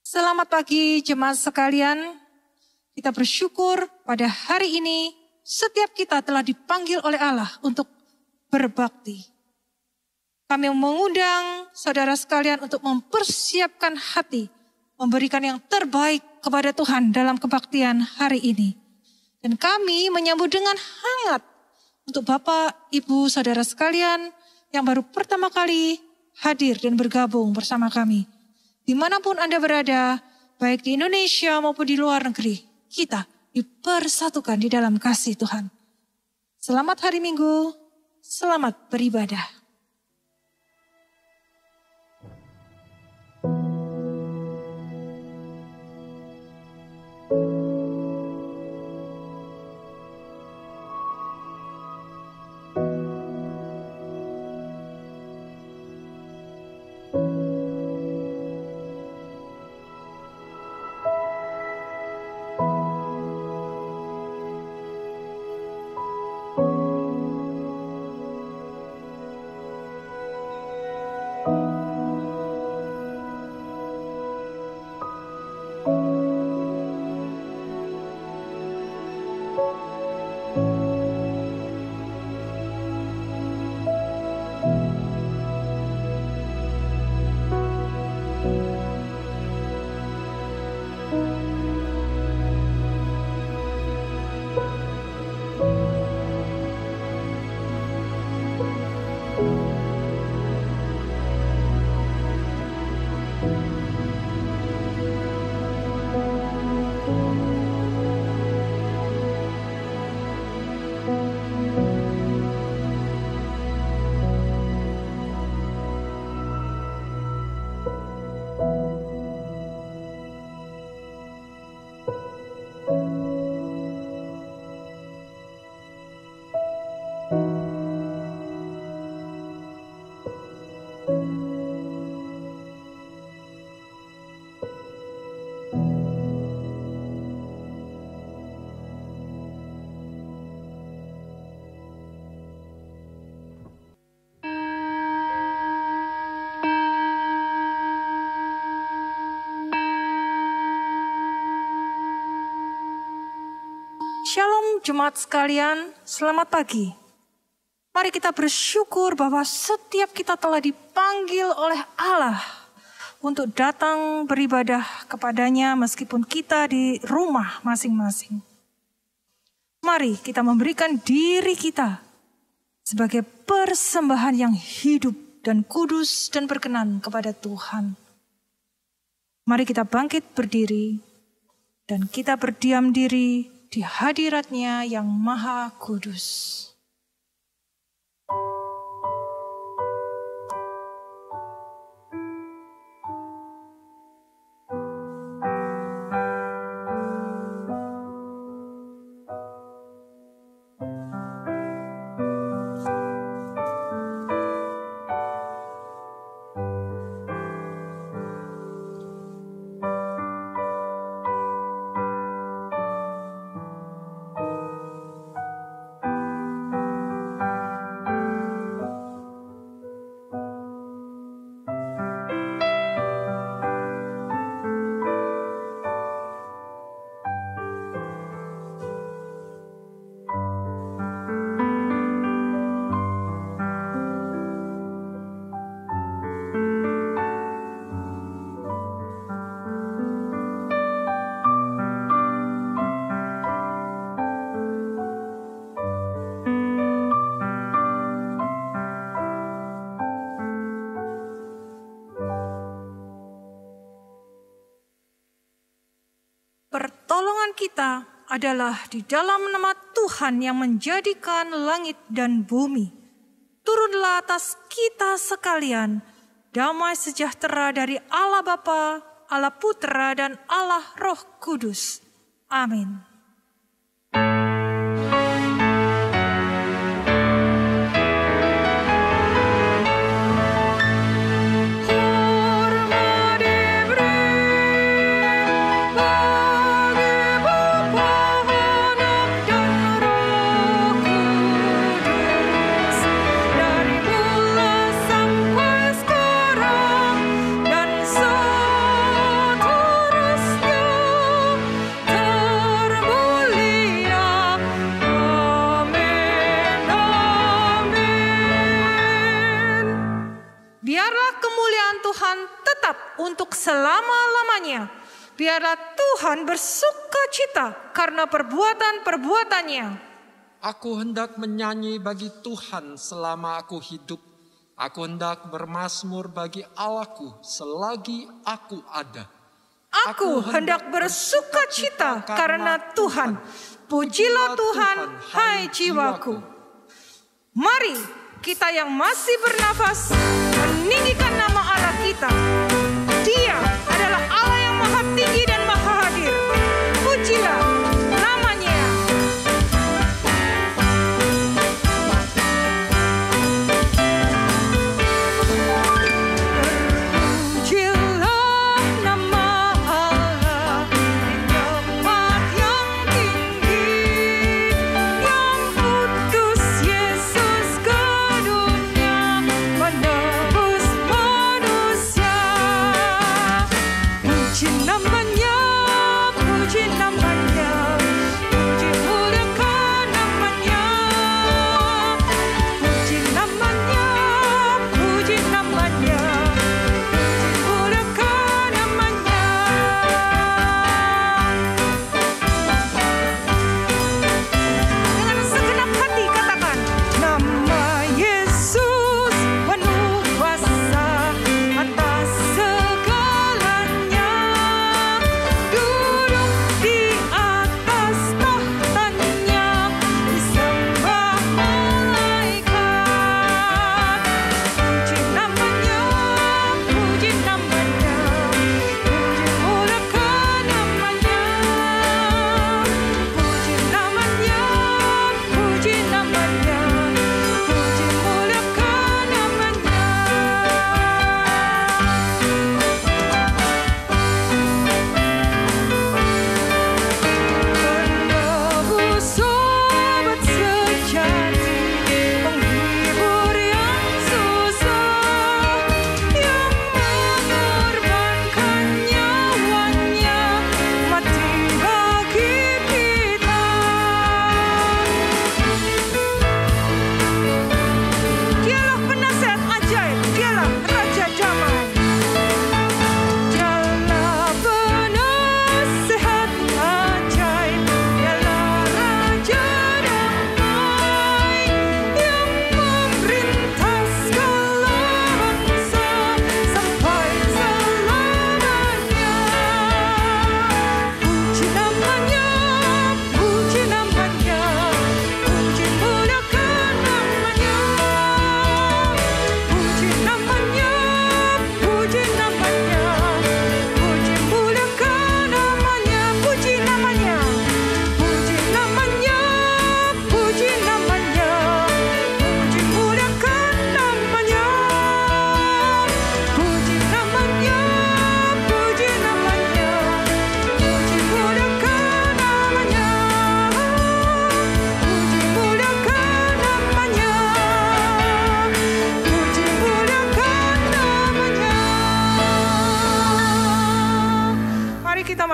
Selamat pagi jemaat sekalian. Kita bersyukur pada hari ini setiap kita telah dipanggil oleh Allah untuk berbakti. Kami mengundang saudara sekalian untuk mempersiapkan hati, memberikan yang terbaik kepada Tuhan dalam kebaktian hari ini. Dan kami menyambut dengan hangat untuk Bapak, Ibu, saudara sekalian yang baru pertama kali hadir dan bergabung bersama kami. Dimanapun Anda berada, baik di Indonesia maupun di luar negeri, kita dipersatukan di dalam kasih Tuhan. Selamat hari Minggu, selamat beribadah. Shalom jemaat sekalian, selamat pagi. Mari kita bersyukur bahwa setiap kita telah dipanggil oleh Allah untuk datang beribadah kepadanya meskipun kita di rumah masing-masing. Mari kita memberikan diri kita sebagai persembahan yang hidup dan kudus dan berkenan kepada Tuhan. Mari kita bangkit berdiri dan kita berdiam diri di hadirat-Nya yang Maha Kudus. Pertolongan kita adalah di dalam nama Tuhan yang menjadikan langit dan bumi. Turunlah atas kita sekalian damai sejahtera dari Allah Bapa, Allah Putra, dan Allah Roh Kudus. Amin. Sampai sekarang dan seterusnya. untuk selama-lamanya. Biarlah Tuhan bersuka cita karena perbuatan-perbuatannya. Aku hendak menyanyi bagi Tuhan selama aku hidup. Aku hendak bermazmur bagi Allahku selagi aku ada. Aku hendak bersuka cita karena Tuhan. Pujilah Tuhan, hai jiwaku. Mari kita yang masih bernafas meninggikan nama Allah kita. Dia adalah Allah yang maha tinggi dan maha hadir. Pujilah namanya.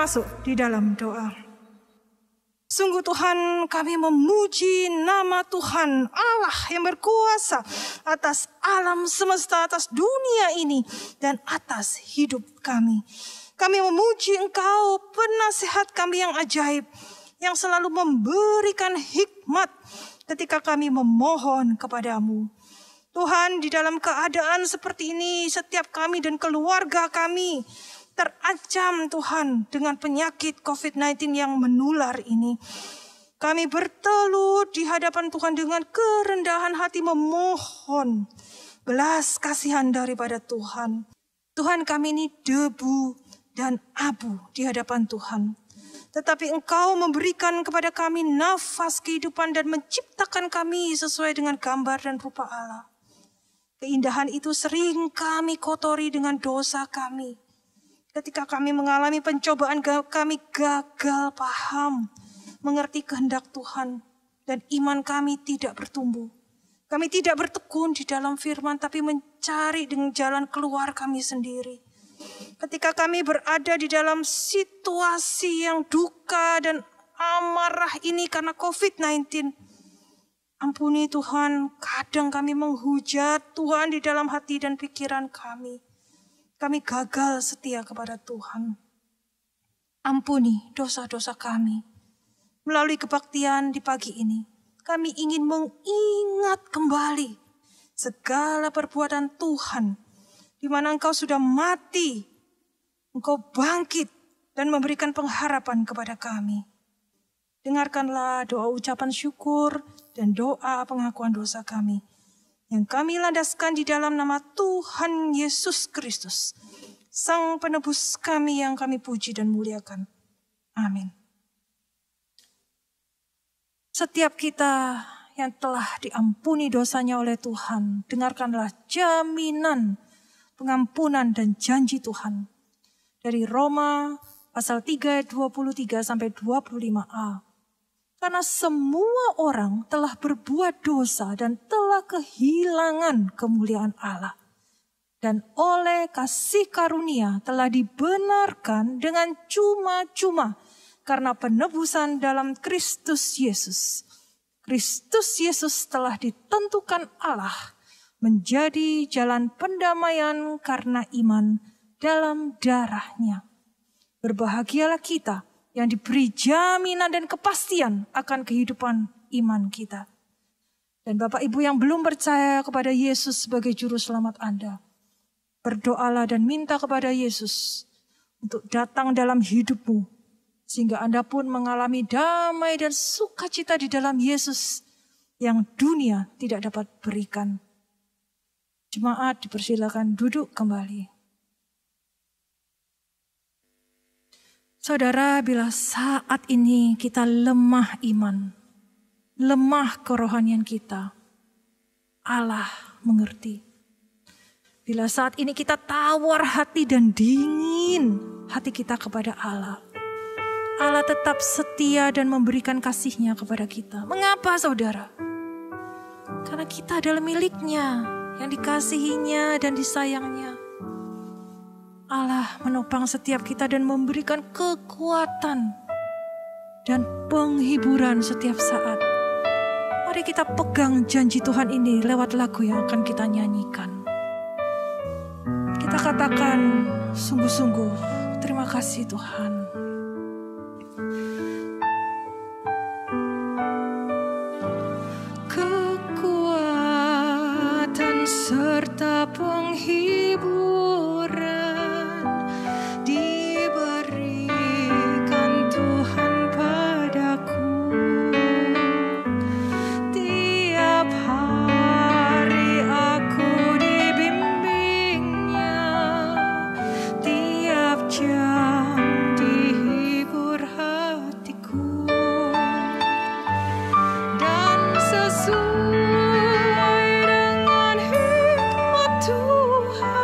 Masuk di dalam doa. Sungguh Tuhan, kami memuji nama Tuhan Allah yang berkuasa atas alam semesta, atas dunia ini, dan atas hidup kami. Kami memuji Engkau, penasehat kami yang ajaib, yang selalu memberikan hikmat ketika kami memohon kepadamu. Tuhan, di dalam keadaan seperti ini, setiap kami dan keluarga kami terancam Tuhan dengan penyakit COVID-19 yang menular ini. Kami bertelut di hadapan Tuhan dengan kerendahan hati memohon belas kasihan daripada Tuhan. Tuhan, kami ini debu dan abu di hadapan Tuhan. Tetapi Engkau memberikan kepada kami nafas kehidupan dan menciptakan kami sesuai dengan gambar dan rupa Allah. Keindahan itu sering kami kotori dengan dosa kami. Ketika kami mengalami pencobaan, kami gagal paham, mengerti kehendak Tuhan, dan iman kami tidak bertumbuh. Kami tidak bertekun di dalam firman, tapi mencari dengan jalan keluar kami sendiri. Ketika kami berada di dalam situasi yang duka dan amarah ini karena COVID-19, ampuni Tuhan, kadang kami menghujat Tuhan di dalam hati dan pikiran kami. kami gagal setia kepada Tuhan. Ampuni dosa-dosa kami. Melalui kebaktian di pagi ini, kami ingin mengingat kembali segala perbuatan Tuhan, di mana Engkau sudah mati, Engkau bangkit dan memberikan pengharapan kepada kami. Dengarkanlah doa ucapan syukur dan doa pengakuan dosa kami, yang kami landaskan di dalam nama Tuhan Yesus Kristus, Sang Penebus kami yang kami puji dan muliakan. Amin. Setiap kita yang telah diampuni dosanya oleh Tuhan, dengarkanlah jaminan pengampunan dan janji Tuhan. Dari Roma pasal 3 ayat 23 sampai 25a. Karena semua orang telah berbuat dosa dan telah kehilangan kemuliaan Allah. Dan oleh kasih karunia telah dibenarkan dengan cuma-cuma karena penebusan dalam Kristus Yesus. Kristus Yesus telah ditentukan Allah menjadi jalan pendamaian karena iman dalam darahnya. Berbahagialah kita yang diberi jaminan dan kepastian akan kehidupan iman kita. Dan Bapak Ibu yang belum percaya kepada Yesus sebagai juru selamat Anda, berdoalah dan minta kepada Yesus untuk datang dalam hidupmu, sehingga Anda pun mengalami damai dan sukacita di dalam Yesus yang dunia tidak dapat berikan. Jemaat dipersilakan duduk kembali. Saudara, bila saat ini kita lemah iman, lemah kerohanian kita, Allah mengerti. Bila saat ini kita tawar hati dan dingin hati kita kepada Allah, Allah tetap setia dan memberikan kasih-Nya kepada kita. Mengapa saudara? Karena kita adalah milik-Nya, yang dikasihinya dan disayangnya. Allah menopang setiap kita dan memberikan kekuatan dan penghiburan setiap saat. Mari kita pegang janji Tuhan ini lewat lagu yang akan kita nyanyikan. Kita katakan sungguh-sungguh, terima kasih Tuhan. Kekuatan serta penghiburan Tuhan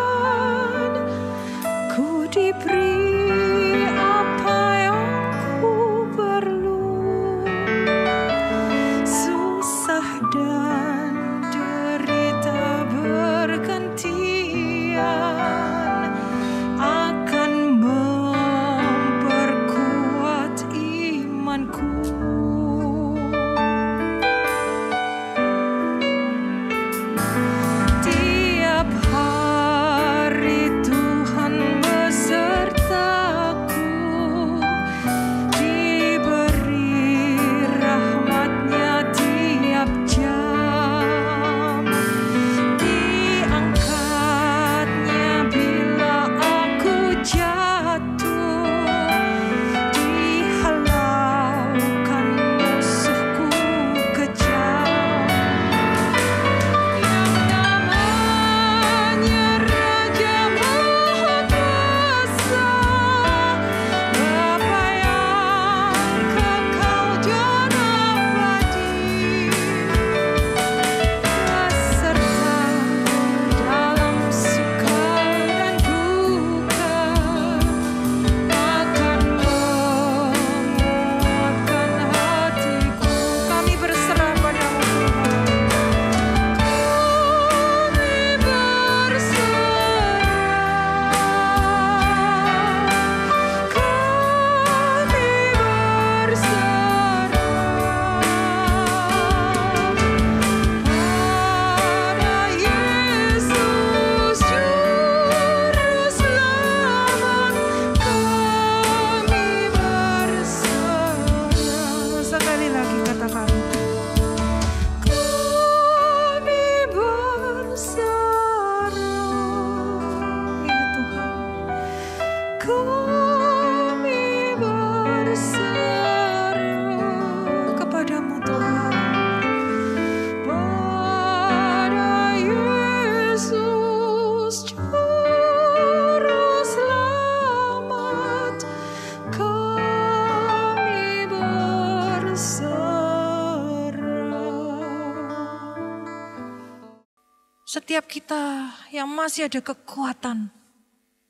setiap kita yang masih ada kekuatan,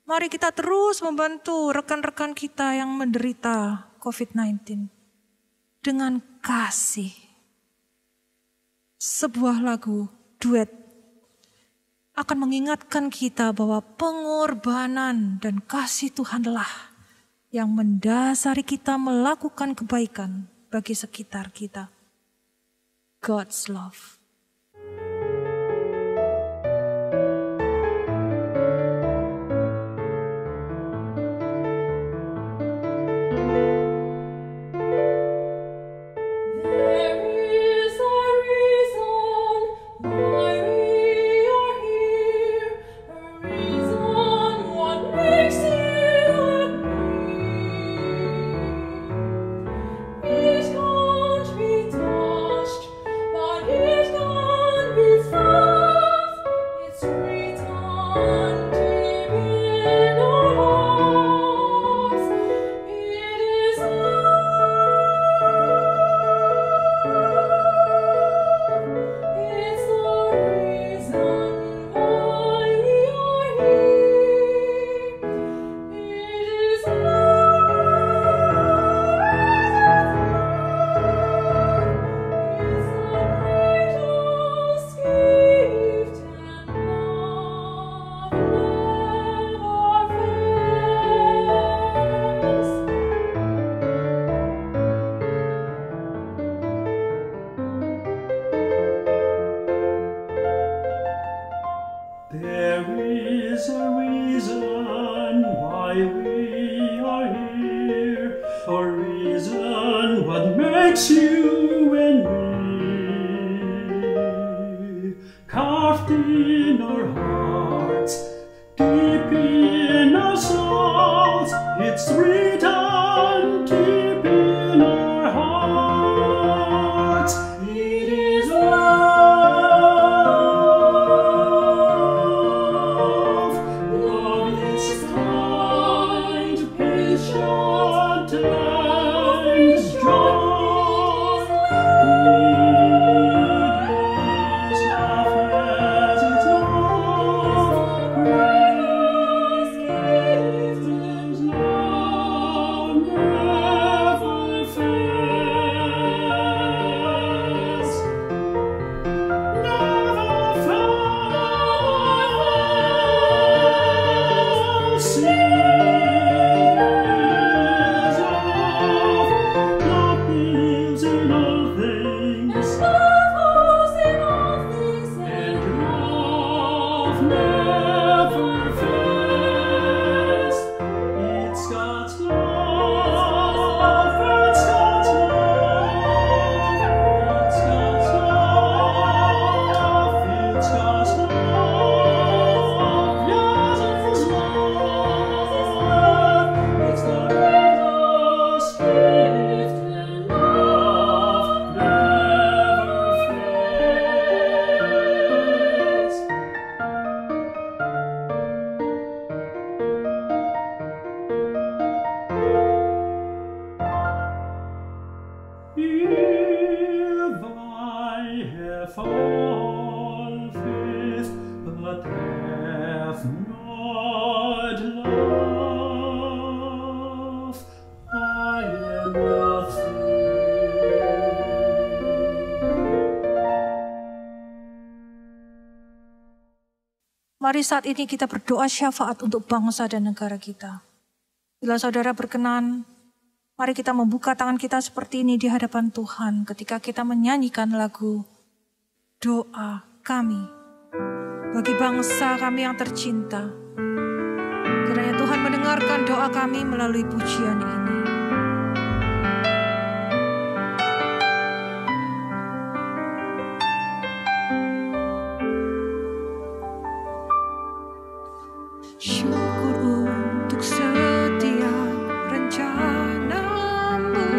mari kita terus membantu rekan-rekan kita yang menderita COVID-19 dengan kasih. Sebuah lagu duet akan mengingatkan kita bahwa pengorbanan dan kasih Tuhanlah yang mendasari kita melakukan kebaikan bagi sekitar kita. God's love. Mari saat ini kita berdoa syafaat untuk bangsa dan negara kita. Bila saudara berkenan, mari kita membuka tangan kita seperti ini di hadapan Tuhan ketika kita menyanyikan lagu Doa Kami bagi bangsa kami yang tercinta. Kiranya Tuhan mendengarkan doa kami melalui pujian ini. Syukur untuk setiap rencanamu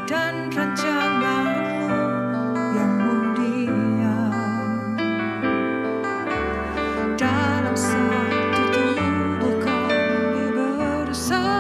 dan rencanamu yang mulia dalam satu tubuh kami bersama.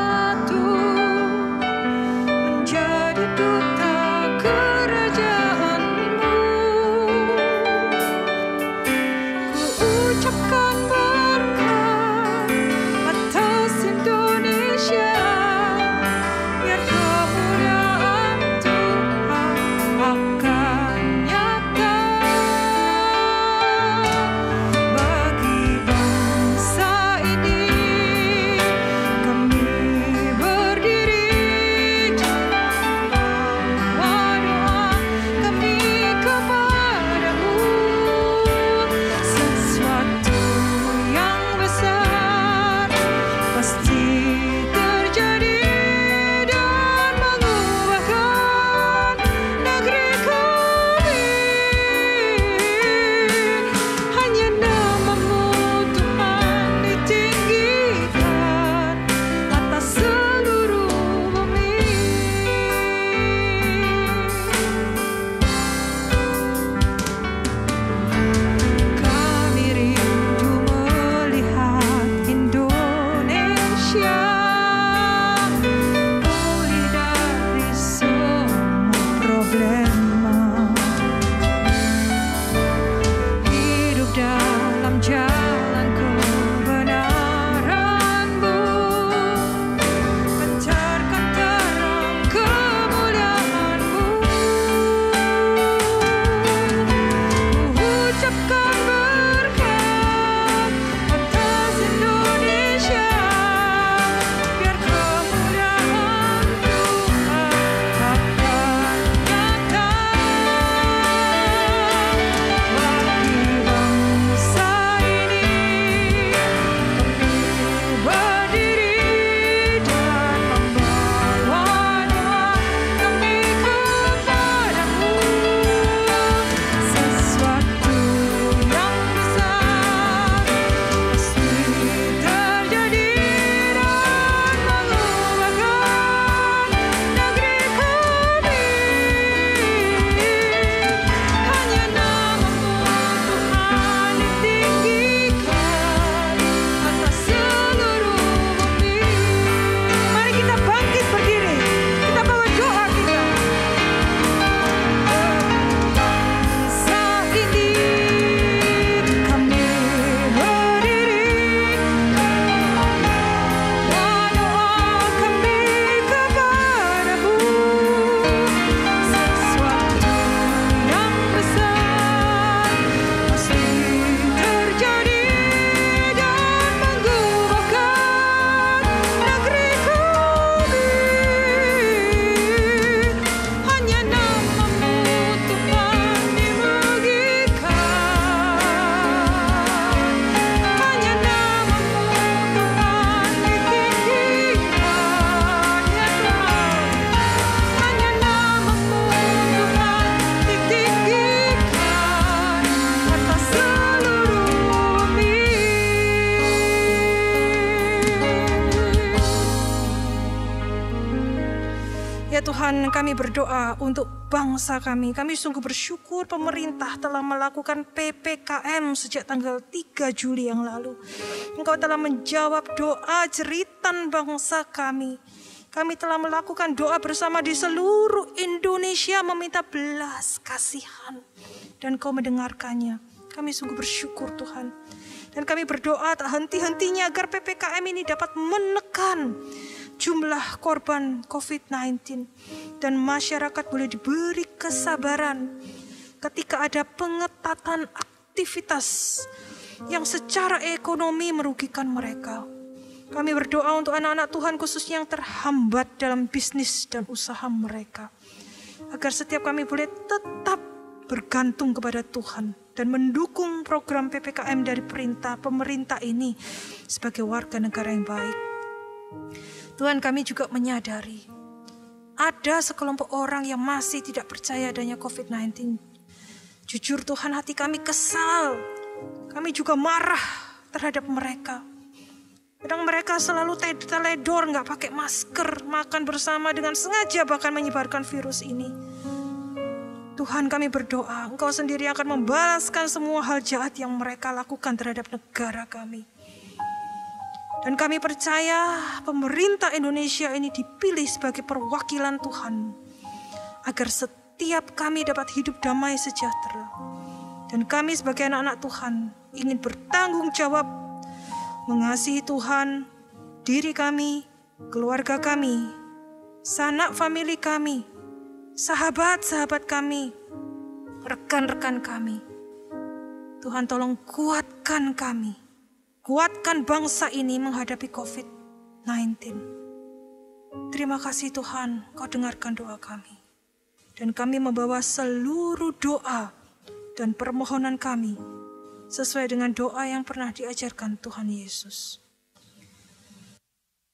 Tuhan, kami berdoa untuk bangsa kami. Kami sungguh bersyukur pemerintah telah melakukan PPKM sejak tanggal 3 Juli yang lalu. Engkau telah menjawab doa jeritan bangsa kami. Kami telah melakukan doa bersama di seluruh Indonesia meminta belas kasihan. Dan Kau mendengarkannya. Kami sungguh bersyukur Tuhan. Dan kami berdoa tak henti-hentinya agar PPKM ini dapat menekan jumlah korban COVID-19. Dan masyarakat boleh diberi kesabaran ketika ada pengetatan aktivitas yang secara ekonomi merugikan mereka. Kami berdoa untuk anak-anak Tuhan khususnya yang terhambat dalam bisnis dan usaha mereka. Agar setiap kami boleh tetap bergantung kepada Tuhan dan mendukung program PPKM dari pemerintah ini sebagai warga negara yang baik. Tuhan, kami juga menyadari ada sekelompok orang yang masih tidak percaya adanya COVID-19. Jujur Tuhan, hati kami kesal. Kami juga marah terhadap mereka. Kadang mereka selalu teledor, gak pakai masker, makan bersama dengan sengaja bahkan menyebarkan virus ini. Tuhan, kami berdoa, Engkau sendiri akan membalaskan semua hal jahat yang mereka lakukan terhadap negara kami. Dan kami percaya pemerintah Indonesia ini dipilih sebagai perwakilan Tuhan, agar setiap kami dapat hidup damai sejahtera. Dan kami sebagai anak-anak Tuhan ingin bertanggung jawab, mengasihi Tuhan, diri kami, keluarga kami, sanak famili kami, sahabat-sahabat kami, rekan-rekan kami. Tuhan, tolong kuatkan kami. Kuatkan bangsa ini menghadapi COVID-19. Terima kasih Tuhan, Kau dengarkan doa kami. Dan kami membawa seluruh doa dan permohonan kami sesuai dengan doa yang pernah diajarkan Tuhan Yesus.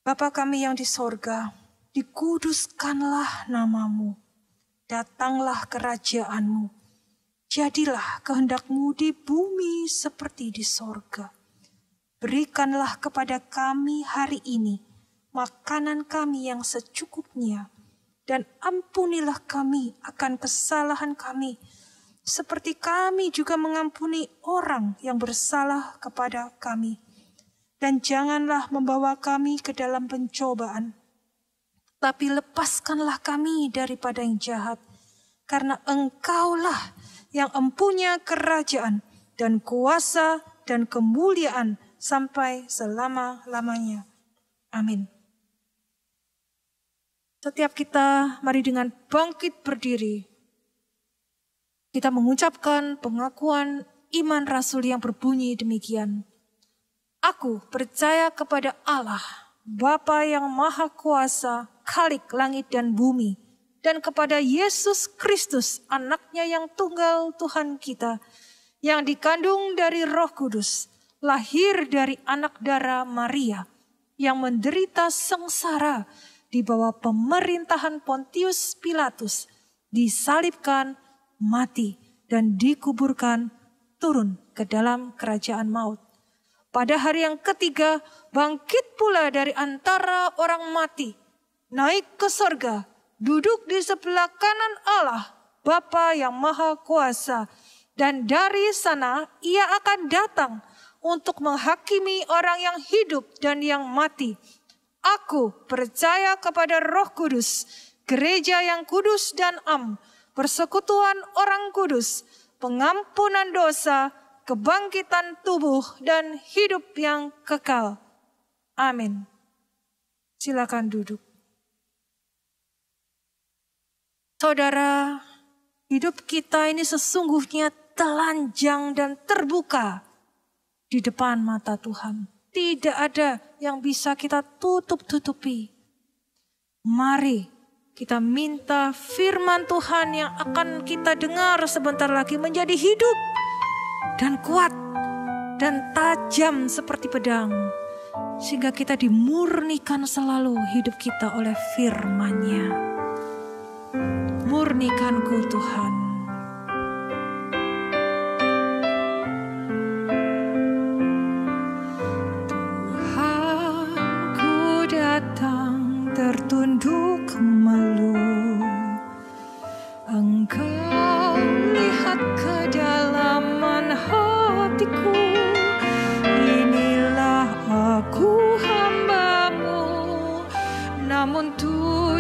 Bapa kami yang di sorga, dikuduskanlah nama-Mu. Datanglah kerajaan-Mu. Jadilah kehendak-Mu di bumi seperti di sorga. Berikanlah kepada kami hari ini makanan kami yang secukupnya, dan ampunilah kami akan kesalahan kami, seperti kami juga mengampuni orang yang bersalah kepada kami. Dan janganlah membawa kami ke dalam pencobaan, tapi lepaskanlah kami daripada yang jahat, karena Engkaulah yang empunya kerajaan dan kuasa dan kemuliaan sampai selama-lamanya. Amin. Setiap kita, mari dengan bangkit berdiri, kita mengucapkan pengakuan iman rasul yang berbunyi demikian. Aku percaya kepada Allah, Bapa yang Maha Kuasa, Khalik langit dan bumi, dan kepada Yesus Kristus, anaknya yang tunggal Tuhan kita, yang dikandung dari Roh Kudus, lahir dari anak darah Maria, yang menderita sengsara di bawah pemerintahan Pontius Pilatus, disalibkan, mati, dan dikuburkan, turun ke dalam kerajaan maut. Pada hari yang ketiga, bangkit pula dari antara orang mati, naik ke sorga, duduk di sebelah kanan Allah, Bapa yang Maha Kuasa, dan dari sana Ia akan datang untuk menghakimi orang yang hidup dan yang mati. Aku percaya kepada Roh Kudus, gereja yang kudus dan am, persekutuan orang kudus, pengampunan dosa, kebangkitan tubuh, dan hidup yang kekal. Amin. Silakan duduk. Saudara, hidup kita ini sesungguhnya telanjang dan terbuka di depan mata Tuhan. Tidak ada yang bisa kita tutup-tutupi. Mari kita minta firman Tuhan yang akan kita dengar sebentar lagi menjadi hidup dan kuat dan tajam seperti pedang. Sehingga kita dimurnikan selalu hidup kita oleh firman-Nya. Murnikanku Tuhan. Tuhan, ku datang tertunduk melulu.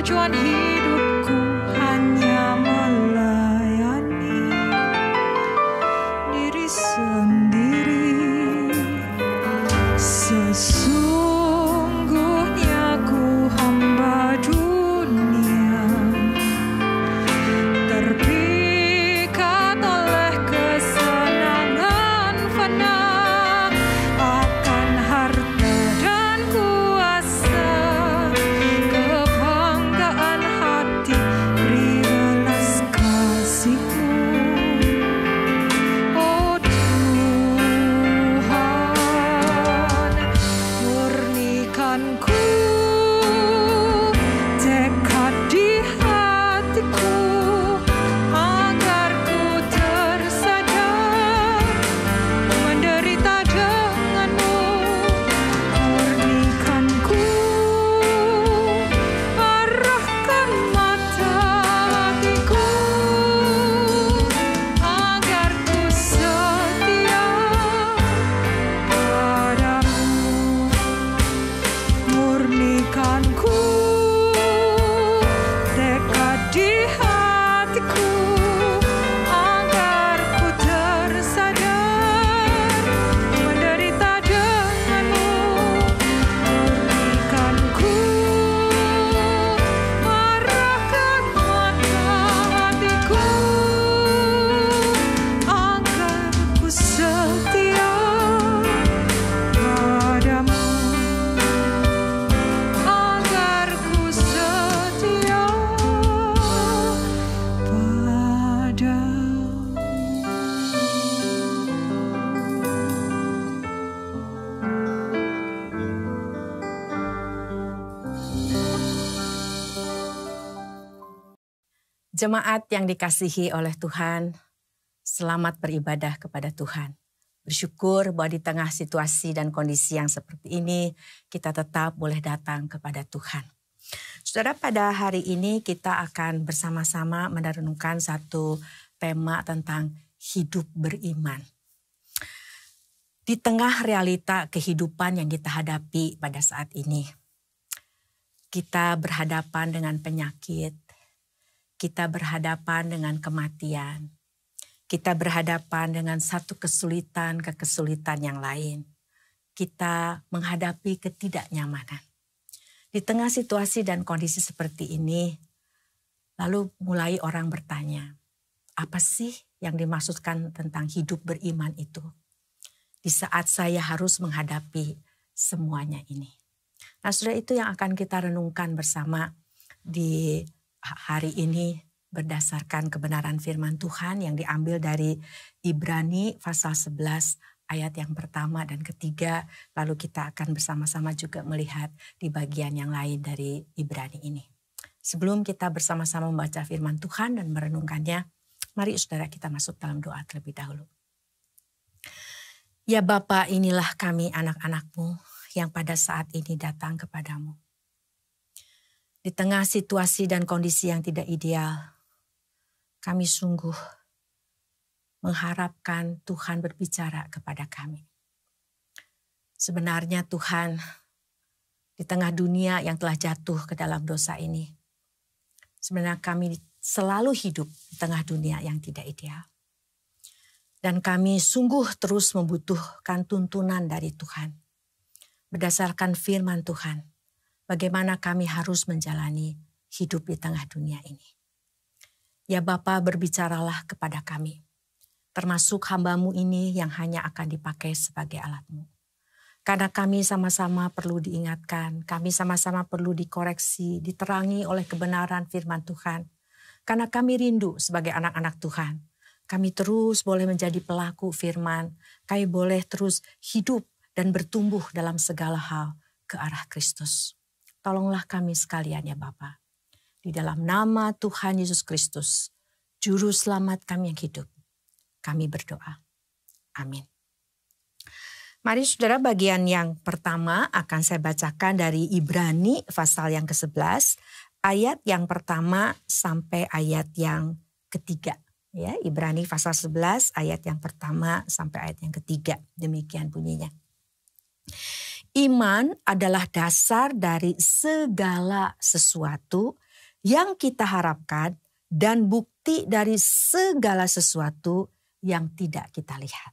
tujuan hidupku hanya melayani diri sendiri. Sesungguhnya ku hamba dunia, terpikat oleh kesenangan fana, akan harta dan kuasa, kebanggaan hati, beri belas kasih-Mu. Oh Tuhan, murnikan ku tekad di hatiku, agar ku tersadar menderita denganmu. Murnikan ku, arahkan mata hatiku, agar ku setia padamu. Murnikan ku tekad di hatiku, agar ku tersadar menderita denganmu. Murnikan ku, arahkan mata hatiku, agar ku setia padamu. Agar ku setia padamu. Jemaat yang dikasihi oleh Tuhan, selamat beribadah kepada Tuhan. Bersyukur bahwa di tengah situasi dan kondisi yang seperti ini, kita tetap boleh datang kepada Tuhan. Saudara, pada hari ini kita akan bersama-sama merenungkan satu tema tentang hidup beriman. Di tengah realita kehidupan yang kita hadapi pada saat ini, kita berhadapan dengan penyakit, kita berhadapan dengan kematian, kita berhadapan dengan satu kesulitan ke kesulitan yang lain. Kita menghadapi ketidaknyamanan. Di tengah situasi dan kondisi seperti ini, lalu mulai orang bertanya, apa sih yang dimaksudkan tentang hidup beriman itu? Di saat saya harus menghadapi semuanya ini. Nah, saudara, itu yang akan kita renungkan bersama di hari ini berdasarkan kebenaran firman Tuhan yang diambil dari Ibrani pasal 11 ayat yang pertama dan ketiga. Lalu kita akan bersama-sama juga melihat di bagian yang lain dari Ibrani ini. Sebelum kita bersama-sama membaca firman Tuhan dan merenungkannya, mari saudara kita masuk dalam doa terlebih dahulu. Ya Bapa, inilah kami anak-anak-Mu yang pada saat ini datang kepadamu. Di tengah situasi dan kondisi yang tidak ideal, kami sungguh mengharapkan Tuhan berbicara kepada kami. Sebenarnya Tuhan, di tengah dunia yang telah jatuh ke dalam dosa ini, sebenarnya kami selalu hidup di tengah dunia yang tidak ideal. Dan kami sungguh terus membutuhkan tuntunan dari Tuhan. Berdasarkan firman Tuhan, bagaimana kami harus menjalani hidup di tengah dunia ini. Ya Bapa, berbicaralah kepada kami, termasuk hamba-Mu ini yang hanya akan dipakai sebagai alat-Mu. Karena kami sama-sama perlu diingatkan, kami sama-sama perlu dikoreksi, diterangi oleh kebenaran firman Tuhan. Karena kami rindu sebagai anak-anak Tuhan. Kami terus boleh menjadi pelaku firman, kami boleh terus hidup dan bertumbuh dalam segala hal ke arah Kristus. Tolonglah kami sekalian ya Bapa. Di dalam nama Tuhan Yesus Kristus, Juru Selamat kami yang hidup, kami berdoa. Amin. Mari saudara, bagian yang pertama akan saya bacakan dari Ibrani pasal yang ke-11, ayat yang pertama sampai ayat yang ketiga. Ya, Ibrani pasal 11 ayat yang pertama sampai ayat yang ketiga. Demikian bunyinya. Iman adalah dasar dari segala sesuatu yang kita harapkan dan bukti dari segala sesuatu yang tidak kita lihat.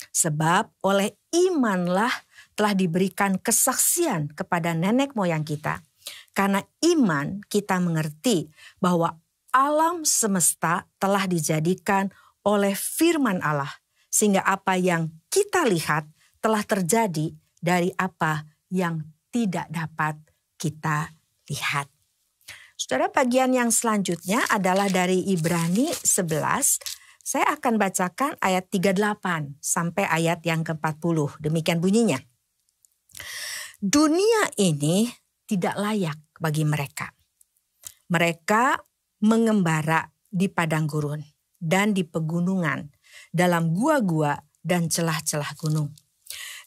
Sebab oleh imanlah telah diberikan kesaksian kepada nenek moyang kita. Karena iman kita mengerti bahwa alam semesta telah dijadikan oleh firman Allah. Sehingga apa yang kita lihat telah terjadi dari apa yang tidak dapat kita lihat. Saudara, bagian yang selanjutnya adalah dari Ibrani 11. Saya akan bacakan ayat 38 sampai ayat yang ke-40. Demikian bunyinya. Dunia ini tidak layak bagi mereka. Mereka mengembara di padang gurun dan di pegunungan, dalam gua-gua dan celah-celah gunung.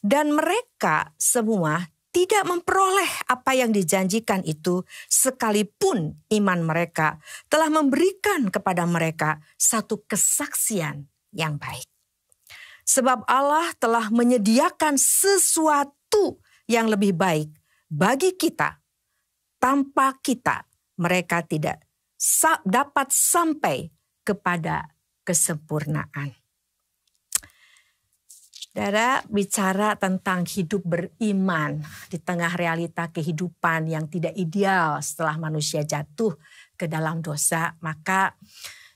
Dan mereka semua tidak memperoleh apa yang dijanjikan itu, sekalipun iman mereka telah memberikan kepada mereka satu kesaksian yang baik. Sebab Allah telah menyediakan sesuatu yang lebih baik bagi kita. Tanpa kita, mereka tidak dapat sampai kepada kesempurnaan. Saudara, bicara tentang hidup beriman di tengah realita kehidupan yang tidak ideal setelah manusia jatuh ke dalam dosa, maka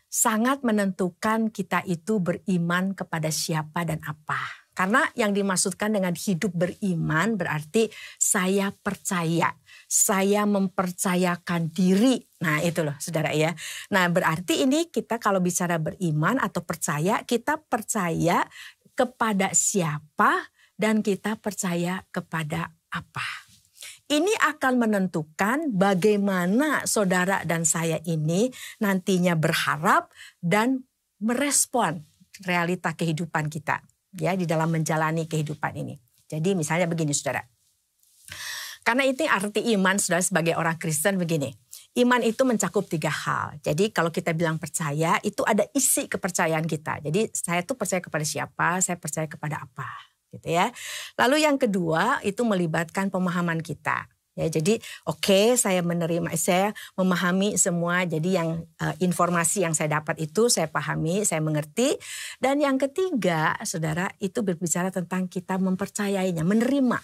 sangat menentukan kita itu beriman kepada siapa dan apa. Karena yang dimaksudkan dengan hidup beriman berarti saya percaya, saya mempercayakan diri. Nah itu loh saudara ya. Nah berarti ini kita kalau bicara beriman atau percaya, kita percaya kepada siapa dan kita percaya kepada apa. Ini akan menentukan bagaimana saudara dan saya ini nantinya berharap dan merespon realita kehidupan kita. Ya, di dalam menjalani kehidupan ini. Jadi misalnya begini saudara. Karena itu arti iman saudara sebagai orang Kristen begini. Iman itu mencakup 3 hal. Jadi kalau kita bilang percaya itu ada isi kepercayaan kita. Jadi saya tuh percaya kepada siapa, saya percaya kepada apa. Gitu ya. Lalu yang kedua itu melibatkan pemahaman kita. Ya, jadi oke, saya memahami semua. Jadi yang informasi yang saya dapat itu saya pahami, saya mengerti. Dan yang ketiga, saudara, itu berbicara tentang kita mempercayainya, menerima.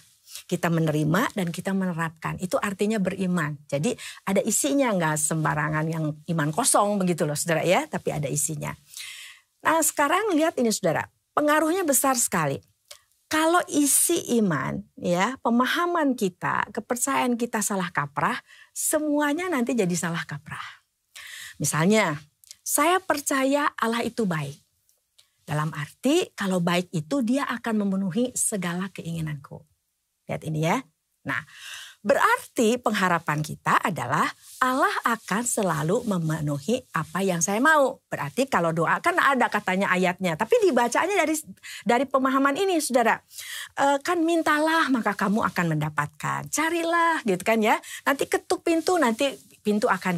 Kita menerima dan kita menerapkan. Itu artinya beriman. Jadi ada isinya, nggak sembarangan yang iman kosong begitu loh, saudara ya. Tapi ada isinya. Nah sekarang lihat ini saudara, pengaruhnya besar sekali. Kalau isi iman, ya, pemahaman kita, kepercayaan kita salah kaprah, semuanya nanti jadi salah kaprah. Misalnya, saya percaya Allah itu baik. Dalam arti, kalau baik itu dia akan memenuhi segala keinginanku. Lihat ini ya. Nah, berarti pengharapan kita adalah Allah akan selalu memenuhi apa yang saya mau. Berarti kalau doa kan ada katanya ayatnya. Tapi dibacanya dari pemahaman ini saudara. Kan mintalah maka kamu akan mendapatkan. Carilah gitu kan ya. Nanti ketuk pintu, nanti pintu akan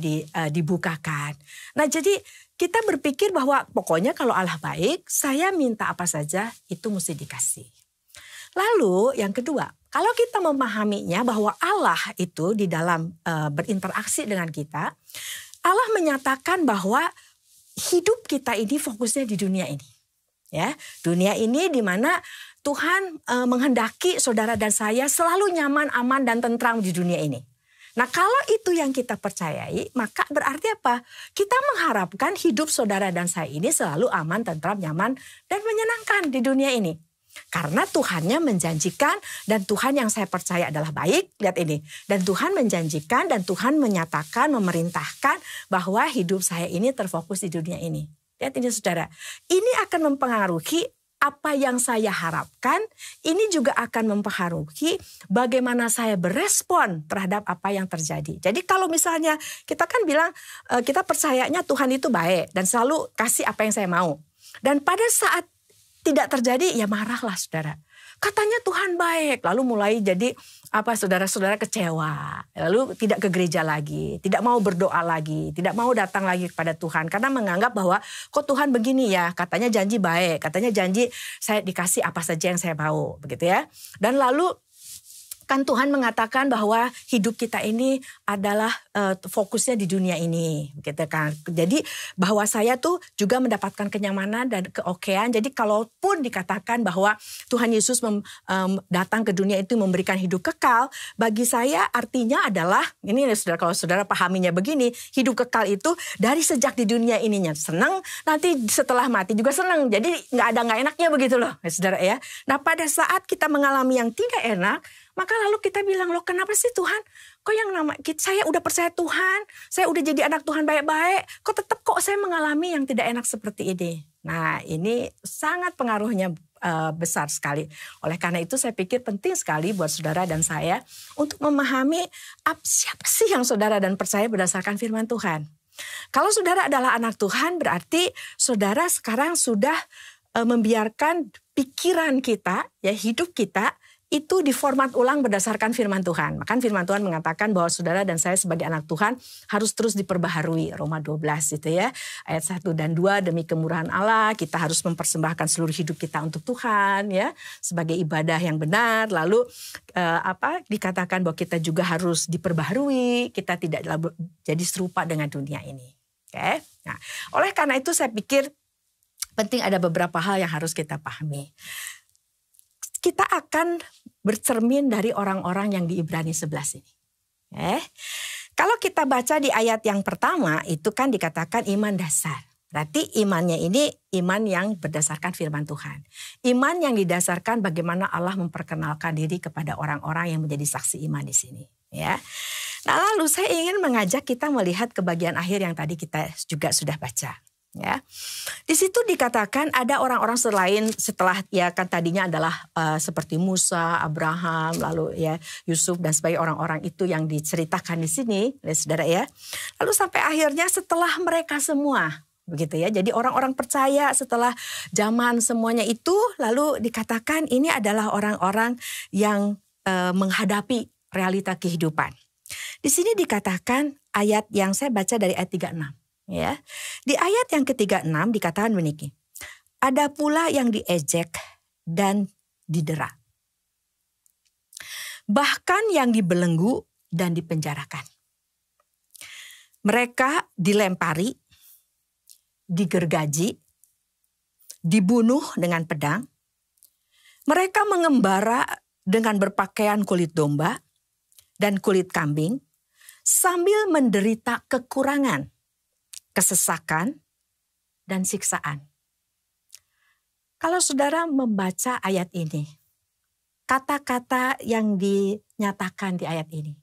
dibukakan. Nah jadi kita berpikir bahwa pokoknya kalau Allah baik, saya minta apa saja itu mesti dikasih. Lalu yang kedua, kalau kita memahaminya bahwa Allah itu di dalam berinteraksi dengan kita, Allah menyatakan bahwa hidup kita ini fokusnya di dunia ini. Ya, dunia ini di mana Tuhan menghendaki saudara dan saya selalu nyaman, aman dan tentram di dunia ini. Nah kalau itu yang kita percayai, maka berarti apa? Kita mengharapkan hidup saudara dan saya ini selalu aman, tentram, nyaman dan menyenangkan di dunia ini. Karena Tuhannya menjanjikan dan Tuhan yang saya percaya adalah baik. Lihat ini. Dan Tuhan menjanjikan dan Tuhan menyatakan, memerintahkan bahwa hidup saya ini terfokus di dunia ini. Lihat ini saudara. Ini akan mempengaruhi apa yang saya harapkan. Ini juga akan mempengaruhi bagaimana saya berespon terhadap apa yang terjadi. Jadi kalau misalnya kita kan bilang kita percayanya Tuhan itu baik dan selalu kasih apa yang saya mau. Dan pada saat tidak terjadi ya marahlah saudara. Katanya Tuhan baik, lalu mulai jadi saudara-saudara kecewa. Lalu tidak ke gereja lagi, tidak mau berdoa lagi, tidak mau datang lagi kepada Tuhan. Karena menganggap bahwa kok Tuhan begini ya, katanya janji baik, katanya janji saya dikasih apa saja yang saya mau. Begitu ya. Dan lalu Kan Tuhan mengatakan bahwa hidup kita ini adalah fokusnya di dunia ini, gitu kan. Jadi bahwa saya tuh juga mendapatkan kenyamanan dan keokean. Jadi kalaupun dikatakan bahwa Tuhan Yesus datang ke dunia itu memberikan hidup kekal, bagi saya artinya adalah, ini saudara, kalau saudara pahaminya begini, hidup kekal itu dari sejak di dunia ininya senang, nanti setelah mati juga senang. Jadi nggak enaknya begitu loh, saudara ya. Nah pada saat kita mengalami yang tidak enak, maka lalu kita bilang, loh kenapa sih Tuhan? Kok yang saya udah percaya Tuhan, saya udah jadi anak Tuhan baik-baik, kok tetap saya mengalami yang tidak enak seperti ini? Nah ini sangat pengaruhnya besar sekali. Oleh karena itu saya pikir penting sekali buat saudara dan saya untuk memahami siapa sih yang saudara dan percaya berdasarkan firman Tuhan. Kalau saudara adalah anak Tuhan, berarti saudara sekarang sudah membiarkan pikiran kita, ya hidup kita, itu diformat ulang berdasarkan firman Tuhan. Maka firman Tuhan mengatakan bahwa saudara dan saya sebagai anak Tuhan harus terus diperbaharui. Roma 12 itu ya. Ayat 1 dan 2, demi kemurahan Allah kita harus mempersembahkan seluruh hidup kita untuk Tuhan ya, sebagai ibadah yang benar. Lalu dikatakan bahwa kita juga harus diperbaharui, kita tidak jadi serupa dengan dunia ini. Oke. Nah, oleh karena itu saya pikir penting ada beberapa hal yang harus kita pahami. Kita akan bercermin dari orang-orang yang di Ibrani 11 ini. Kalau kita baca di ayat yang pertama itu kan dikatakan iman dasar. Berarti imannya ini iman yang berdasarkan firman Tuhan. Iman yang didasarkan bagaimana Allah memperkenalkan diri kepada orang-orang yang menjadi saksi iman di sini. Ya. Nah lalu saya ingin mengajak kita melihat ke bagian akhir yang tadi kita juga sudah baca. Ya, di situ dikatakan ada orang-orang setelah ya kan tadinya adalah seperti Musa, Abraham, lalu ya Yusuf dan sebagainya, orang-orang itu yang diceritakan di sini, saudara ya. Lalu sampai akhirnya setelah mereka semua, begitu ya. Jadi orang-orang percaya setelah zaman semuanya itu, lalu dikatakan ini adalah orang-orang yang menghadapi realita kehidupan. Di sini dikatakan ayat yang saya baca dari ayat 36. Ya, di ayat yang ke-36 dikatakan begini, ada pula yang diejek dan didera, bahkan yang dibelenggu dan dipenjarakan. Mereka dilempari, digergaji, dibunuh dengan pedang. Mereka mengembara dengan berpakaian kulit domba dan kulit kambing sambil menderita kekurangan, kesesakan, dan siksaan. Kalau saudara membaca ayat ini, kata-kata yang dinyatakan di ayat ini,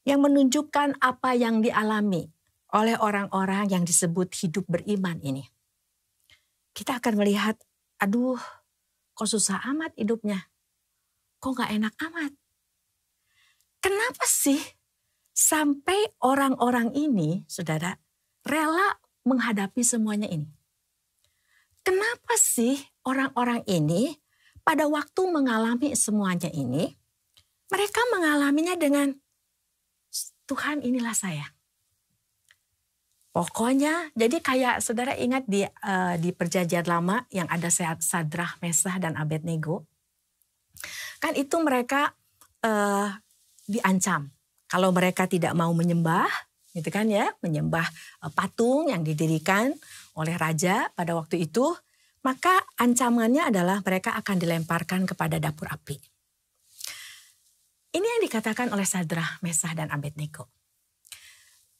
yang menunjukkan apa yang dialami oleh orang-orang yang disebut hidup beriman ini, kita akan melihat, aduh, kok susah amat hidupnya, kok gak enak amat. Kenapa sih sampai orang-orang ini, saudara, rela menghadapi semuanya ini? Kenapa sih orang-orang ini pada waktu mengalami semuanya ini, mereka mengalaminya dengan Tuhan inilah saya. Pokoknya, jadi kayak saudara ingat di perjanjian lama yang ada Sadrah, Mesah, dan Abednego. Kan itu mereka diancam. Kalau mereka tidak mau menyembah, gitu kan ya, menyembah patung yang didirikan oleh raja pada waktu itu, maka ancamannya adalah mereka akan dilemparkan kepada dapur api. Ini yang dikatakan oleh Sadrah, Mesah, dan Abednego.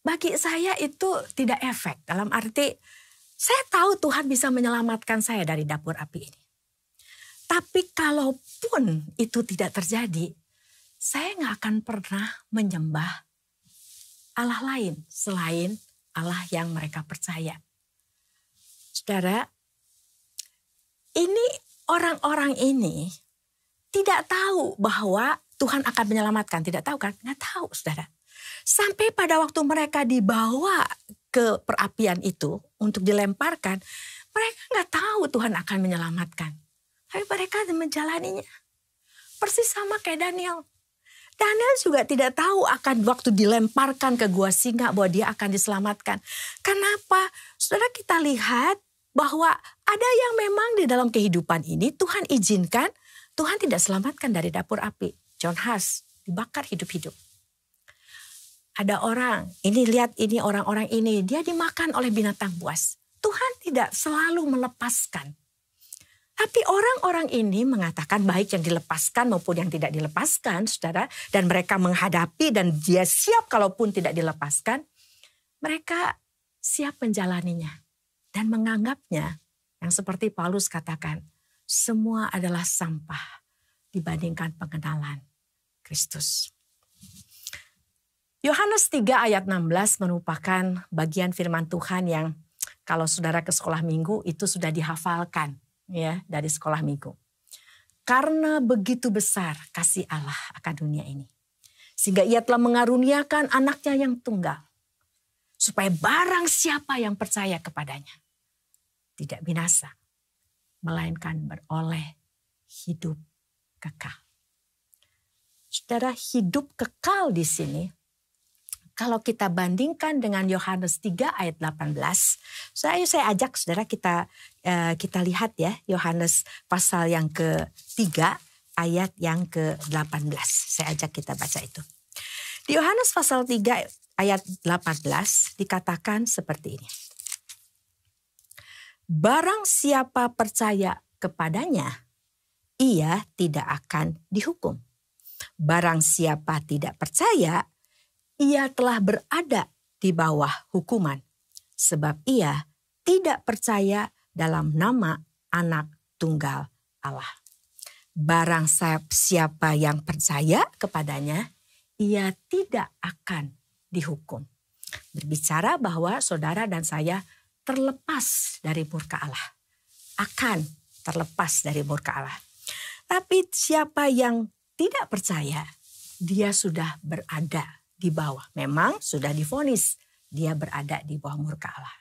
Bagi saya itu tidak efek, dalam arti saya tahu Tuhan bisa menyelamatkan saya dari dapur api ini. Tapi kalaupun itu tidak terjadi, saya nggak akan pernah menyembah Allah lain selain Allah yang mereka percaya. Saudara, ini orang-orang ini tidak tahu bahwa Tuhan akan menyelamatkan. Tidak tahu kan? Nggak tahu, saudara. Sampai pada waktu mereka dibawa ke perapian itu untuk dilemparkan, mereka nggak tahu Tuhan akan menyelamatkan. Tapi mereka menjalaninya. Persis sama kayak Daniel. Daniel juga tidak tahu akan waktu dilemparkan ke gua singa bahwa dia akan diselamatkan. Kenapa? Saudara, kita lihat bahwa ada yang memang di dalam kehidupan ini Tuhan izinkan, Tuhan tidak selamatkan dari dapur api. John Huss dibakar hidup-hidup. Ada orang, ini orang-orang ini, dia dimakan oleh binatang buas. Tuhan tidak selalu melepaskan. Tapi orang-orang ini mengatakan baik yang dilepaskan maupun yang tidak dilepaskan, saudara. Dan mereka menghadapi dan dia siap kalaupun tidak dilepaskan. Mereka siap menjalaninya. Dan menganggapnya, yang seperti Paulus katakan, semua adalah sampah dibandingkan pengenalan Kristus. Yohanes 3 ayat 16 merupakan bagian firman Tuhan yang kalau saudara ke sekolah minggu itu sudah dihafalkan ya dari sekolah minggu. Karena begitu besar kasih Allah akan dunia ini, sehingga ia telah mengaruniakan anaknya yang tunggal, supaya barang siapa yang percaya kepadanya tidak binasa, melainkan beroleh hidup kekal. Saudara, hidup kekal di sini, kalau kita bandingkan dengan Yohanes 3 ayat 18, saya ajak saudara kita lihat ya Yohanes pasal yang ke-3 ayat yang ke-18. Saya ajak kita baca itu. Di Yohanes pasal 3 ayat 18 dikatakan seperti ini. Barang siapa percaya kepadanya, ia tidak akan dihukum. Barang siapa tidak percaya, ia telah berada di bawah hukuman, sebab ia tidak percaya dalam nama Anak Tunggal Allah. Barang siapa yang percaya kepadanya, ia tidak akan dihukum. Berbicara bahwa saudara dan saya terlepas dari murka Allah. Akan terlepas dari murka Allah. Tapi siapa yang tidak percaya, dia sudah berada di bawah. Memang sudah divonis dia berada di bawah murka Allah.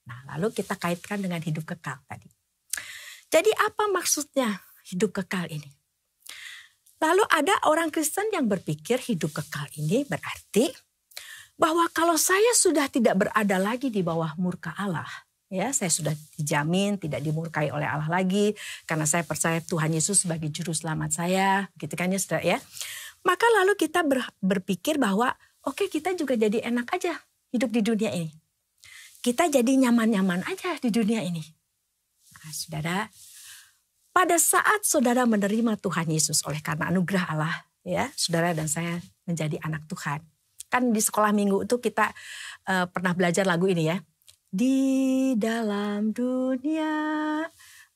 Nah, lalu kita kaitkan dengan hidup kekal tadi. Jadi apa maksudnya hidup kekal ini? Lalu ada orang Kristen yang berpikir hidup kekal ini berarti bahwa kalau saya sudah tidak berada lagi di bawah murka Allah, ya, saya sudah dijamin tidak dimurkai oleh Allah lagi karena saya percaya Tuhan Yesus sebagai juru selamat saya, gitu kan ya saudara ya. Maka lalu kita berpikir bahwa oke, kita juga jadi enak aja hidup di dunia ini. Kita jadi nyaman-nyaman aja di dunia ini. Nah, saudara, pada saat saudara menerima Tuhan Yesus oleh karena anugerah Allah, ya, saudara dan saya menjadi anak Tuhan. Kan di sekolah minggu itu kita pernah belajar lagu ini ya. Di dalam dunia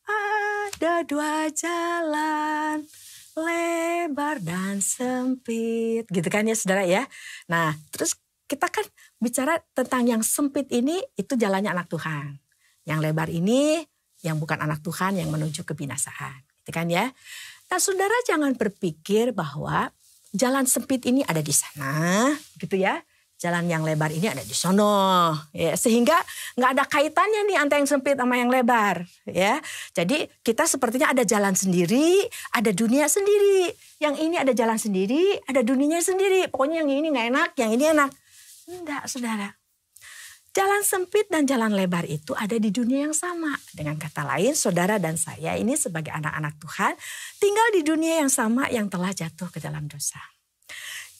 ada dua jalan, lebar dan sempit, gitu kan ya saudara ya. Nah terus kita kan bicara tentang yang sempit ini, itu jalannya anak Tuhan. Yang lebar ini yang bukan anak Tuhan yang menuju kebinasaan, gitu kan ya. Nah saudara jangan berpikir bahwa jalan sempit ini ada di sana, gitu ya. Jalan yang lebar ini ada di sono, ya, sehingga nggak ada kaitannya nih antara yang sempit sama yang lebar, ya. Jadi kita sepertinya ada jalan sendiri, ada dunia sendiri. Yang ini ada jalan sendiri, ada dunianya sendiri. Pokoknya yang ini nggak enak, yang ini enak. Enggak, saudara. Jalan sempit dan jalan lebar itu ada di dunia yang sama. Dengan kata lain, saudara dan saya ini sebagai anak-anak Tuhan tinggal di dunia yang sama yang telah jatuh ke dalam dosa.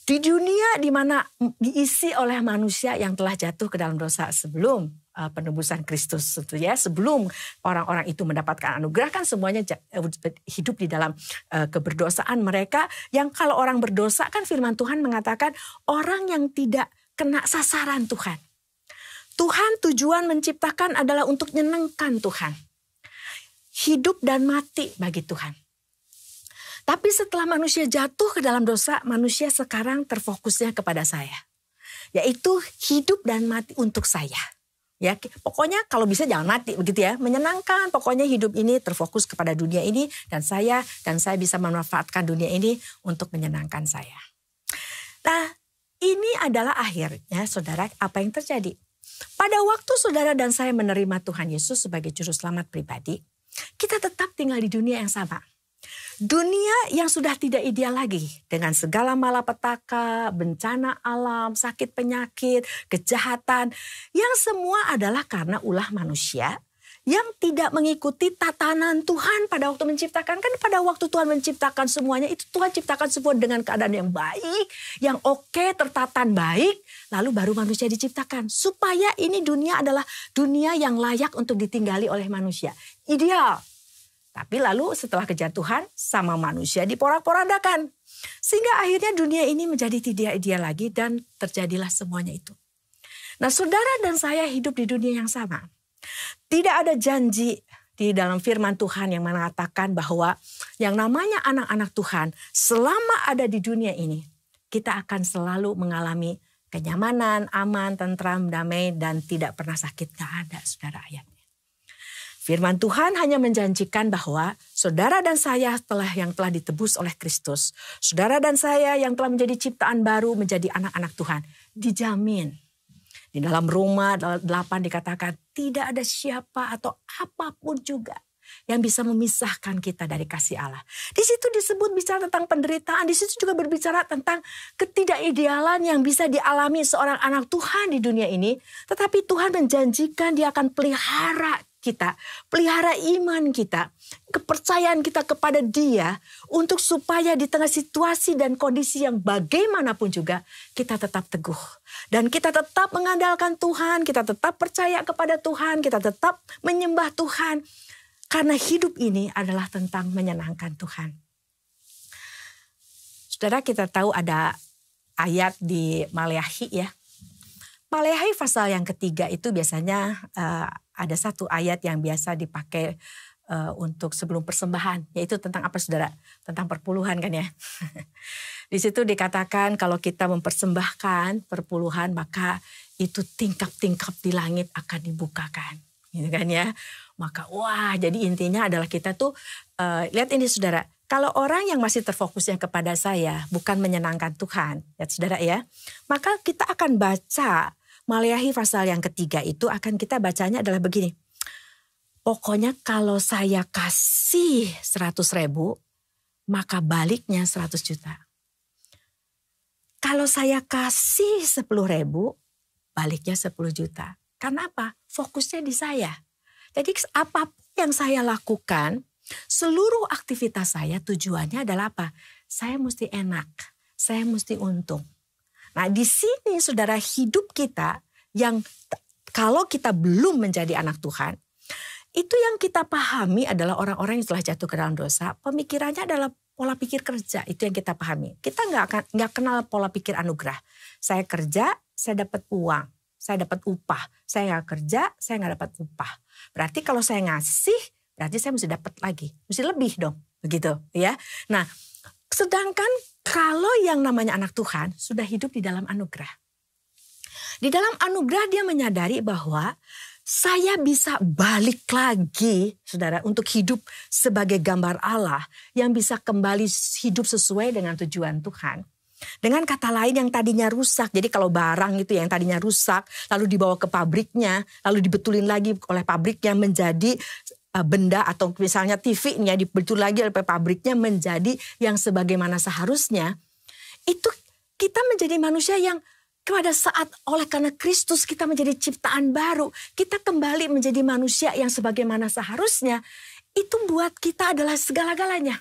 Di dunia di mana diisi oleh manusia yang telah jatuh ke dalam dosa sebelum penebusan Kristus, itu ya, sebelum orang-orang itu mendapatkan anugerah, kan semuanya hidup di dalam keberdosaan mereka. Yang kalau orang berdosa kan firman Tuhan mengatakan orang yang tidak kena sasaran Tuhan. Tuhan tujuan menciptakan adalah untuk menyenangkan Tuhan. Hidup dan mati bagi Tuhan. Tapi setelah manusia jatuh ke dalam dosa, manusia sekarang terfokusnya kepada saya. Yaitu hidup dan mati untuk saya. Ya, pokoknya kalau bisa jangan mati begitu ya. Menyenangkan, pokoknya hidup ini terfokus kepada dunia ini dan saya bisa memanfaatkan dunia ini untuk menyenangkan saya. Nah, ini adalah akhirnya saudara apa yang terjadi. Pada waktu saudara dan saya menerima Tuhan Yesus sebagai juru selamat pribadi, kita tetap tinggal di dunia yang sama. Dunia yang sudah tidak ideal lagi dengan segala malapetaka, bencana alam, sakit penyakit, kejahatan yang semua adalah karena ulah manusia yang tidak mengikuti tatanan Tuhan pada waktu menciptakan. Kan pada waktu Tuhan menciptakan semuanya itu Tuhan ciptakan semua dengan keadaan yang baik, yang oke, tertatan baik. Lalu baru manusia diciptakan. Supaya ini dunia adalah dunia yang layak untuk ditinggali oleh manusia. Ideal. Tapi lalu setelah kejatuhan sama manusia diporak-porandakan. Sehingga akhirnya dunia ini menjadi tidak ideal lagi dan terjadilah semuanya itu. Nah, saudara dan saya hidup di dunia yang sama. Tidak ada janji di dalam firman Tuhan yang mengatakan bahwa yang namanya anak-anak Tuhan selama ada di dunia ini kita akan selalu mengalami kenyamanan, aman, tentram, damai dan tidak pernah sakit. Gak ada, saudara, ayatnya. Firman Tuhan hanya menjanjikan bahwa saudara dan saya yang telah ditebus oleh Kristus, saudara dan saya yang telah menjadi ciptaan baru menjadi anak-anak Tuhan, dijamin. Di dalam Roma 8 dikatakan tidak ada siapa atau apapun juga yang bisa memisahkan kita dari kasih Allah. Di situ disebut bicara tentang penderitaan, di situ juga berbicara tentang ketidakidealan yang bisa dialami seorang anak Tuhan di dunia ini. Tetapi Tuhan menjanjikan Dia akan pelihara kita, pelihara iman kita, kepercayaan kita kepada Dia untuk supaya di tengah situasi dan kondisi yang bagaimanapun juga kita tetap teguh. Dan kita tetap mengandalkan Tuhan, kita tetap percaya kepada Tuhan, kita tetap menyembah Tuhan. Karena hidup ini adalah tentang menyenangkan Tuhan. Saudara, kita tahu ada ayat di Maleakhi ya. Maleakhi pasal yang ketiga itu biasanya ada satu ayat yang biasa dipakai untuk sebelum persembahan. Yaitu tentang apa, saudara? Tentang perpuluhan kan ya. Di situ dikatakan kalau kita mempersembahkan perpuluhan maka itu tingkap-tingkap di langit akan dibukakan. Gitu kan ya. Maka wah, jadi intinya adalah kita tuh lihat ini, saudara. Kalau orang yang masih terfokusnya kepada saya bukan menyenangkan Tuhan, ya saudara ya. Maka kita akan baca Maleakhi pasal yang ketiga itu akan kita bacanya adalah begini. Pokoknya kalau saya kasih 100.000 maka baliknya 100 juta. Kalau saya kasih 10.000 baliknya 10 juta. Karena apa? Fokusnya di saya. Jadi apapun yang saya lakukan, seluruh aktivitas saya tujuannya adalah apa? Saya mesti enak, saya mesti untung. Nah di sini saudara, hidup kita yang kalau kita belum menjadi anak Tuhan, itu yang kita pahami adalah orang-orang yang telah jatuh ke dalam dosa, pemikirannya adalah pola pikir kerja, itu yang kita pahami. Kita nggak kenal pola pikir anugerah. Saya kerja, saya dapat uang. Saya dapat upah. Saya nggak kerja, saya nggak dapat upah. Berarti kalau saya ngasih, berarti saya mesti dapat lagi. Mesti lebih dong. Begitu ya. Nah, sedangkan kalau yang namanya anak Tuhan sudah hidup di dalam anugerah. Di dalam anugerah dia menyadari bahwa saya bisa balik lagi, saudara, untuk hidup sebagai gambar Allah yang bisa kembali hidup sesuai dengan tujuan Tuhan. Dengan kata lain yang tadinya rusak, jadi kalau barang itu yang tadinya rusak lalu dibawa ke pabriknya, lalu dibetulin lagi oleh pabriknya menjadi benda atau misalnya TV-nya dibetul lagi oleh pabriknya menjadi yang sebagaimana seharusnya, itu kita menjadi manusia yang pada saat oleh karena Kristus kita menjadi ciptaan baru, kita kembali menjadi manusia yang sebagaimana seharusnya, itu buat kita adalah segala-galanya.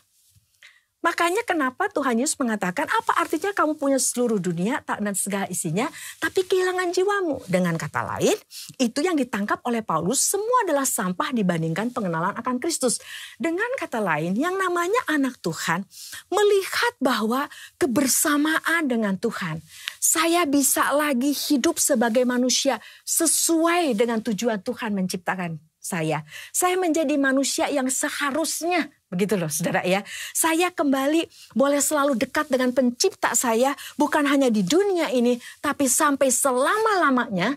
Makanya kenapa Tuhan Yesus mengatakan apa artinya kamu punya seluruh dunia dan segala isinya tapi kehilangan jiwamu. Dengan kata lain itu yang ditangkap oleh Paulus semua adalah sampah dibandingkan pengenalan akan Kristus. Dengan kata lain yang namanya anak Tuhan melihat bahwa kebersamaan dengan Tuhan. Saya bisa lagi hidup sebagai manusia sesuai dengan tujuan Tuhan menciptakan saya. Saya menjadi manusia yang seharusnya. Begitu loh saudara ya. Saya kembali boleh selalu dekat dengan pencipta saya. Bukan hanya di dunia ini. Tapi sampai selama-lamanya.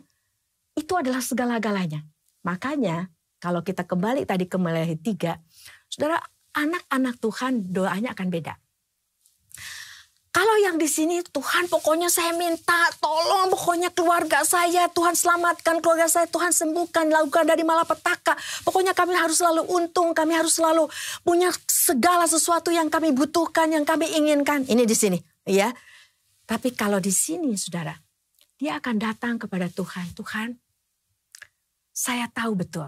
Itu adalah segala-galanya. Makanya kalau kita kembali tadi ke Maleakhi 3. Saudara, anak-anak Tuhan doanya akan beda. Kalau yang di sini Tuhan pokoknya saya minta tolong pokoknya keluarga saya. Tuhan selamatkan keluarga saya. Tuhan sembuhkan, lakukan dari malapetaka. Pokoknya kami harus selalu untung. Kami harus selalu punya segala sesuatu yang kami butuhkan, yang kami inginkan. Ini di sini ya. Tapi kalau di sini saudara, dia akan datang kepada Tuhan. Tuhan, saya tahu betul.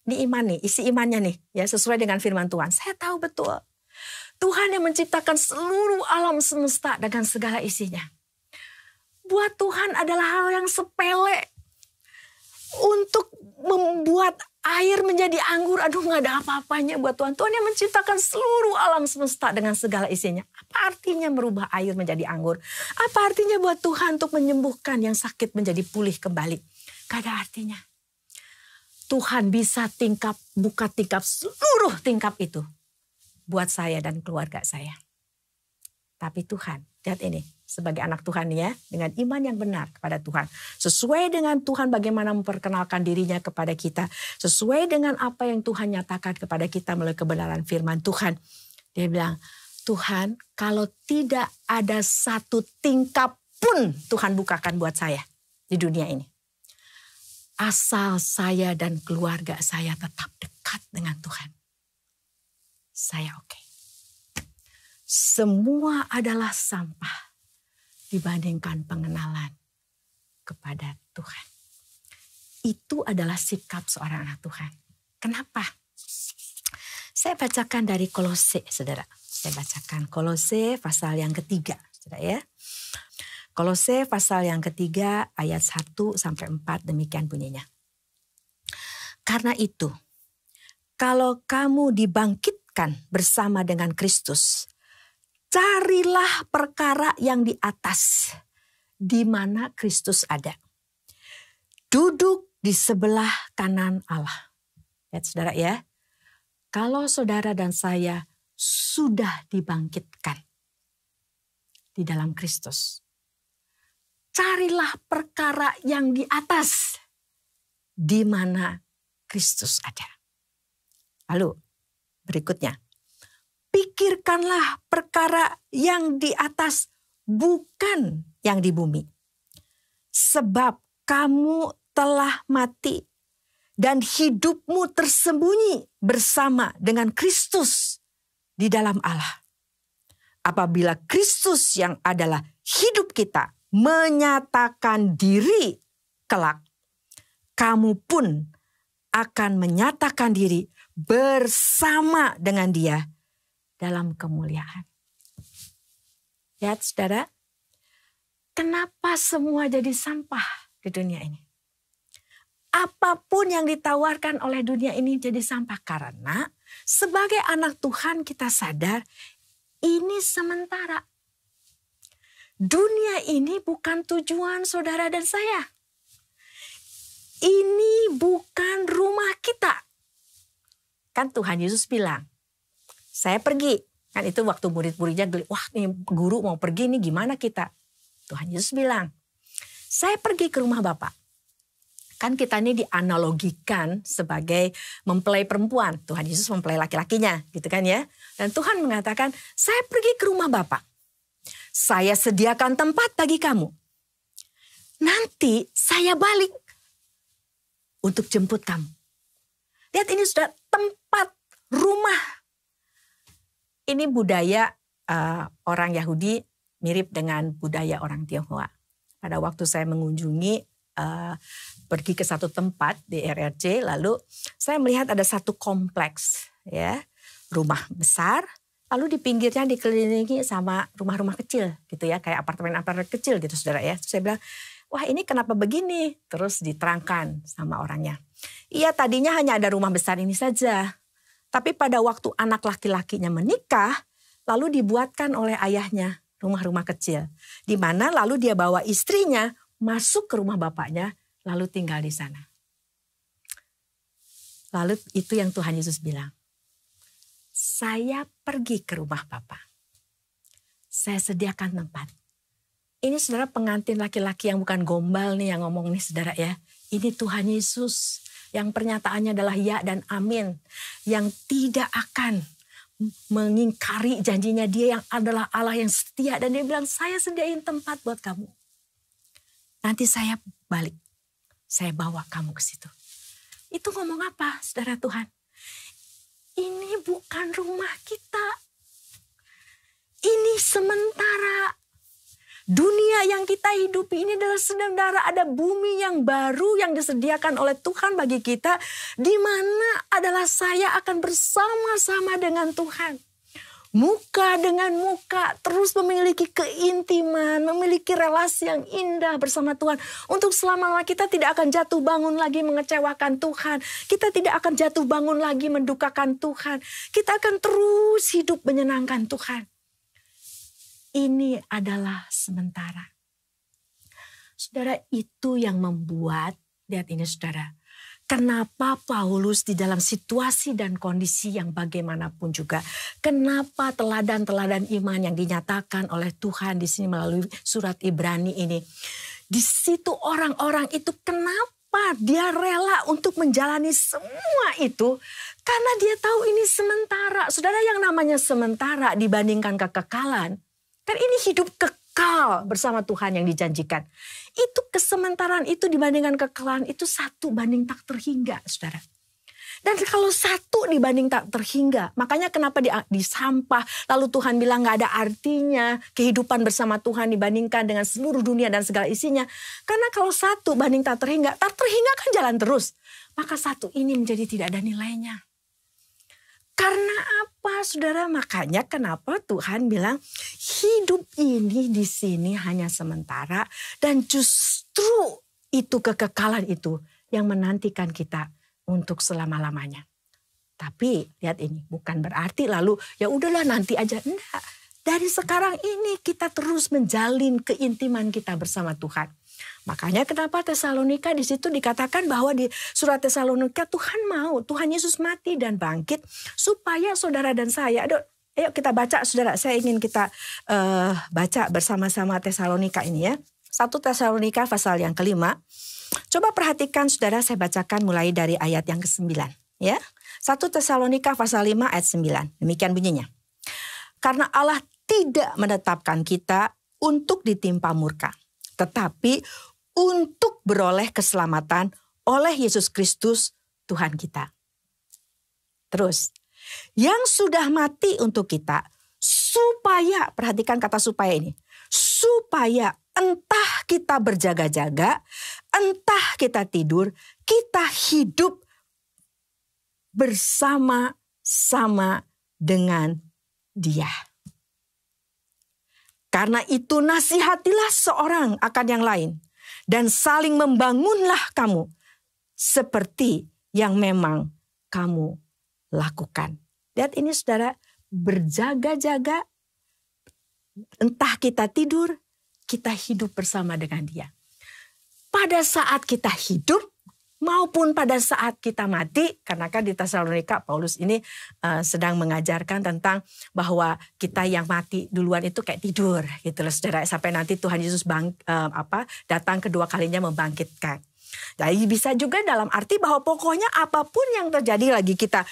Ini iman nih, isi imannya nih, ya sesuai dengan firman Tuhan. Saya tahu betul Tuhan yang menciptakan seluruh alam semesta dengan segala isinya. Buat Tuhan adalah hal yang sepele untuk membuat air menjadi anggur. Aduh, nggak ada apa-apanya buat Tuhan. Tuhan yang menciptakan seluruh alam semesta dengan segala isinya. Apa artinya merubah air menjadi anggur? Apa artinya buat Tuhan untuk menyembuhkan yang sakit menjadi pulih kembali? Gak ada artinya. Tuhan bisa buka tingkap seluruh tingkap itu buat saya dan keluarga saya. Tapi Tuhan, lihat ini, sebagai anak Tuhan ya, dengan iman yang benar kepada Tuhan. Sesuai dengan Tuhan bagaimana memperkenalkan dirinya kepada kita. Sesuai dengan apa yang Tuhan nyatakan kepada kita melalui kebenaran firman Tuhan. Dia bilang, Tuhan kalau tidak ada satu tingkap pun Tuhan bukakan buat saya di dunia ini. Asal saya dan keluarga saya tetap dekat dengan Tuhan, saya oke. Semua adalah sampah dibandingkan pengenalan kepada Tuhan. Itu adalah sikap seorang anak Tuhan. Kenapa? Saya bacakan dari Kolose, saudara. Saya bacakan Kolose pasal yang ketiga, saudara ya. Kolose pasal yang ketiga ayat 1-4 demikian bunyinya. Karena itu, kalau kamu dibangkitkan bersama dengan Kristus, carilah perkara yang di atas, di mana Kristus ada. Duduk di sebelah kanan Allah. Lihat saudara ya, kalau saudara dan saya sudah dibangkitkan di dalam Kristus, carilah perkara yang di atas, di mana Kristus ada. Lalu berikutnya, pikirkanlah perkara yang di atas, bukan yang di bumi. Sebab kamu telah mati dan hidupmu tersembunyi bersama dengan Kristus di dalam Allah. Apabila Kristus yang adalah hidup kita menyatakan diri kelak, kamu pun akan menyatakan diri bersama dengan Dia dalam kemuliaan. Lihat saudara, kenapa semua jadi sampah di dunia ini? Apapun yang ditawarkan oleh dunia ini jadi sampah, karena sebagai anak Tuhan kita sadar ini sementara. Dunia ini bukan tujuan saudara dan saya. Ini bukan rumah kita. Kan Tuhan Yesus bilang, saya pergi. Kan itu waktu murid-muridnya geli, wah nih guru mau pergi nih gimana kita? Tuhan Yesus bilang, saya pergi ke rumah Bapak. Kan kita ini dianalogikan sebagai mempelai perempuan. Tuhan Yesus mempelai laki-lakinya gitu kan ya. Dan Tuhan mengatakan, saya pergi ke rumah Bapak. Saya sediakan tempat bagi kamu. Nanti saya balik untuk jemput kamu. Lihat ini sudah tempat rumah. Ini budaya orang Yahudi mirip dengan budaya orang Tionghoa. Pada waktu saya mengunjungi, pergi ke satu tempat di RRC, lalu saya melihat ada satu kompleks, ya, rumah besar. Lalu di pinggirnya dikelilingi sama rumah-rumah kecil gitu ya, kayak apartemen-apartemen kecil gitu saudara ya. Terus saya bilang, wah ini kenapa begini? Terus diterangkan sama orangnya. Iya tadinya hanya ada rumah besar ini saja. Tapi pada waktu anak laki-lakinya menikah, lalu dibuatkan oleh ayahnya rumah-rumah kecil. Di mana lalu dia bawa istrinya masuk ke rumah bapaknya, lalu tinggal di sana. Lalu itu yang Tuhan Yesus bilang. Saya pergi ke rumah Bapa. Saya sediakan tempat. Ini saudara pengantin laki-laki yang bukan gombal nih yang ngomong nih saudara ya. Ini Tuhan Yesus yang pernyataannya adalah ya dan amin. Yang tidak akan mengingkari janjinya, dia yang adalah Allah yang setia. Dan dia bilang saya sediain tempat buat kamu. Nanti saya balik. Saya bawa kamu ke situ. Itu ngomong apa saudara Tuhan? Ini bukan rumah kita. Ini sementara. Dunia yang kita hidupi ini adalah saudara, ada bumi yang baru yang disediakan oleh Tuhan bagi kita, di mana adalah saya akan bersama-sama dengan Tuhan. Muka dengan muka, terus memiliki keintiman, memiliki relasi yang indah bersama Tuhan. Untuk selama-lamanya kita tidak akan jatuh bangun lagi mengecewakan Tuhan. Kita tidak akan jatuh bangun lagi mendukakan Tuhan. Kita akan terus hidup menyenangkan Tuhan. Ini adalah sementara. Saudara, itu yang membuat, lihat ini saudara, kenapa Paulus di dalam situasi dan kondisi yang bagaimanapun juga, kenapa teladan-teladan iman yang dinyatakan oleh Tuhan di sini melalui surat Ibrani ini, di situ orang-orang itu kenapa dia rela untuk menjalani semua itu? Karena dia tahu ini sementara. Saudara, yang namanya sementara dibandingkan kekekalan, kan ini hidup kekal bersama Tuhan yang dijanjikan. Itu kesementaraan itu dibandingkan kekekalan itu 1 banding tak terhingga, saudara. Dan kalau 1 dibanding tak terhingga, makanya kenapa disampah, lalu Tuhan bilang gak ada artinya kehidupan bersama Tuhan dibandingkan dengan seluruh dunia dan segala isinya. Karena kalau 1 banding tak terhingga kan jalan terus. Maka 1 ini menjadi tidak ada nilainya. Karena apa, saudara? Makanya kenapa Tuhan bilang hidup ini di sini hanya sementara, dan justru itu kekekalan itu yang menantikan kita untuk selama-lamanya. Tapi lihat ini, bukan berarti lalu ya udahlah nanti aja. Enggak. Dari sekarang ini kita terus menjalin keintiman kita bersama Tuhan. Makanya kenapa Tesalonika di situ dikatakan bahwa di surat Tesalonika Tuhan Yesus mati dan bangkit supaya saudara dan saya, ayo kita baca saudara, saya ingin kita baca bersama-sama Tesalonika ini ya. 1 Tesalonika pasal yang ke-5. Coba perhatikan saudara, saya bacakan mulai dari ayat yang ke-9 ya. 1 Tesalonika pasal 5 ayat 9. Demikian bunyinya. Karena Allah tidak menetapkan kita untuk ditimpa murka, tetapi untuk beroleh keselamatan oleh Yesus Kristus Tuhan kita. Terus, yang sudah mati untuk kita, supaya, perhatikan kata supaya ini, supaya entah kita berjaga-jaga, entah kita tidur, kita hidup bersama-sama dengan Dia. Karena itu nasihatilah seorang akan yang lain, dan saling membangunlah kamu seperti yang memang kamu lakukan. Lihat ini saudara, berjaga-jaga, entah kita tidur, kita hidup bersama dengan Dia. Pada saat kita hidup maupun pada saat kita mati, karena kan di Tesalonika Paulus ini sedang mengajarkan tentang bahwa kita yang mati duluan itu kayak tidur gitu loh saudara, sampai nanti Tuhan Yesus datang kedua kalinya membangkitkan. Jadi bisa juga dalam arti bahwa pokoknya apapun yang terjadi lagi kita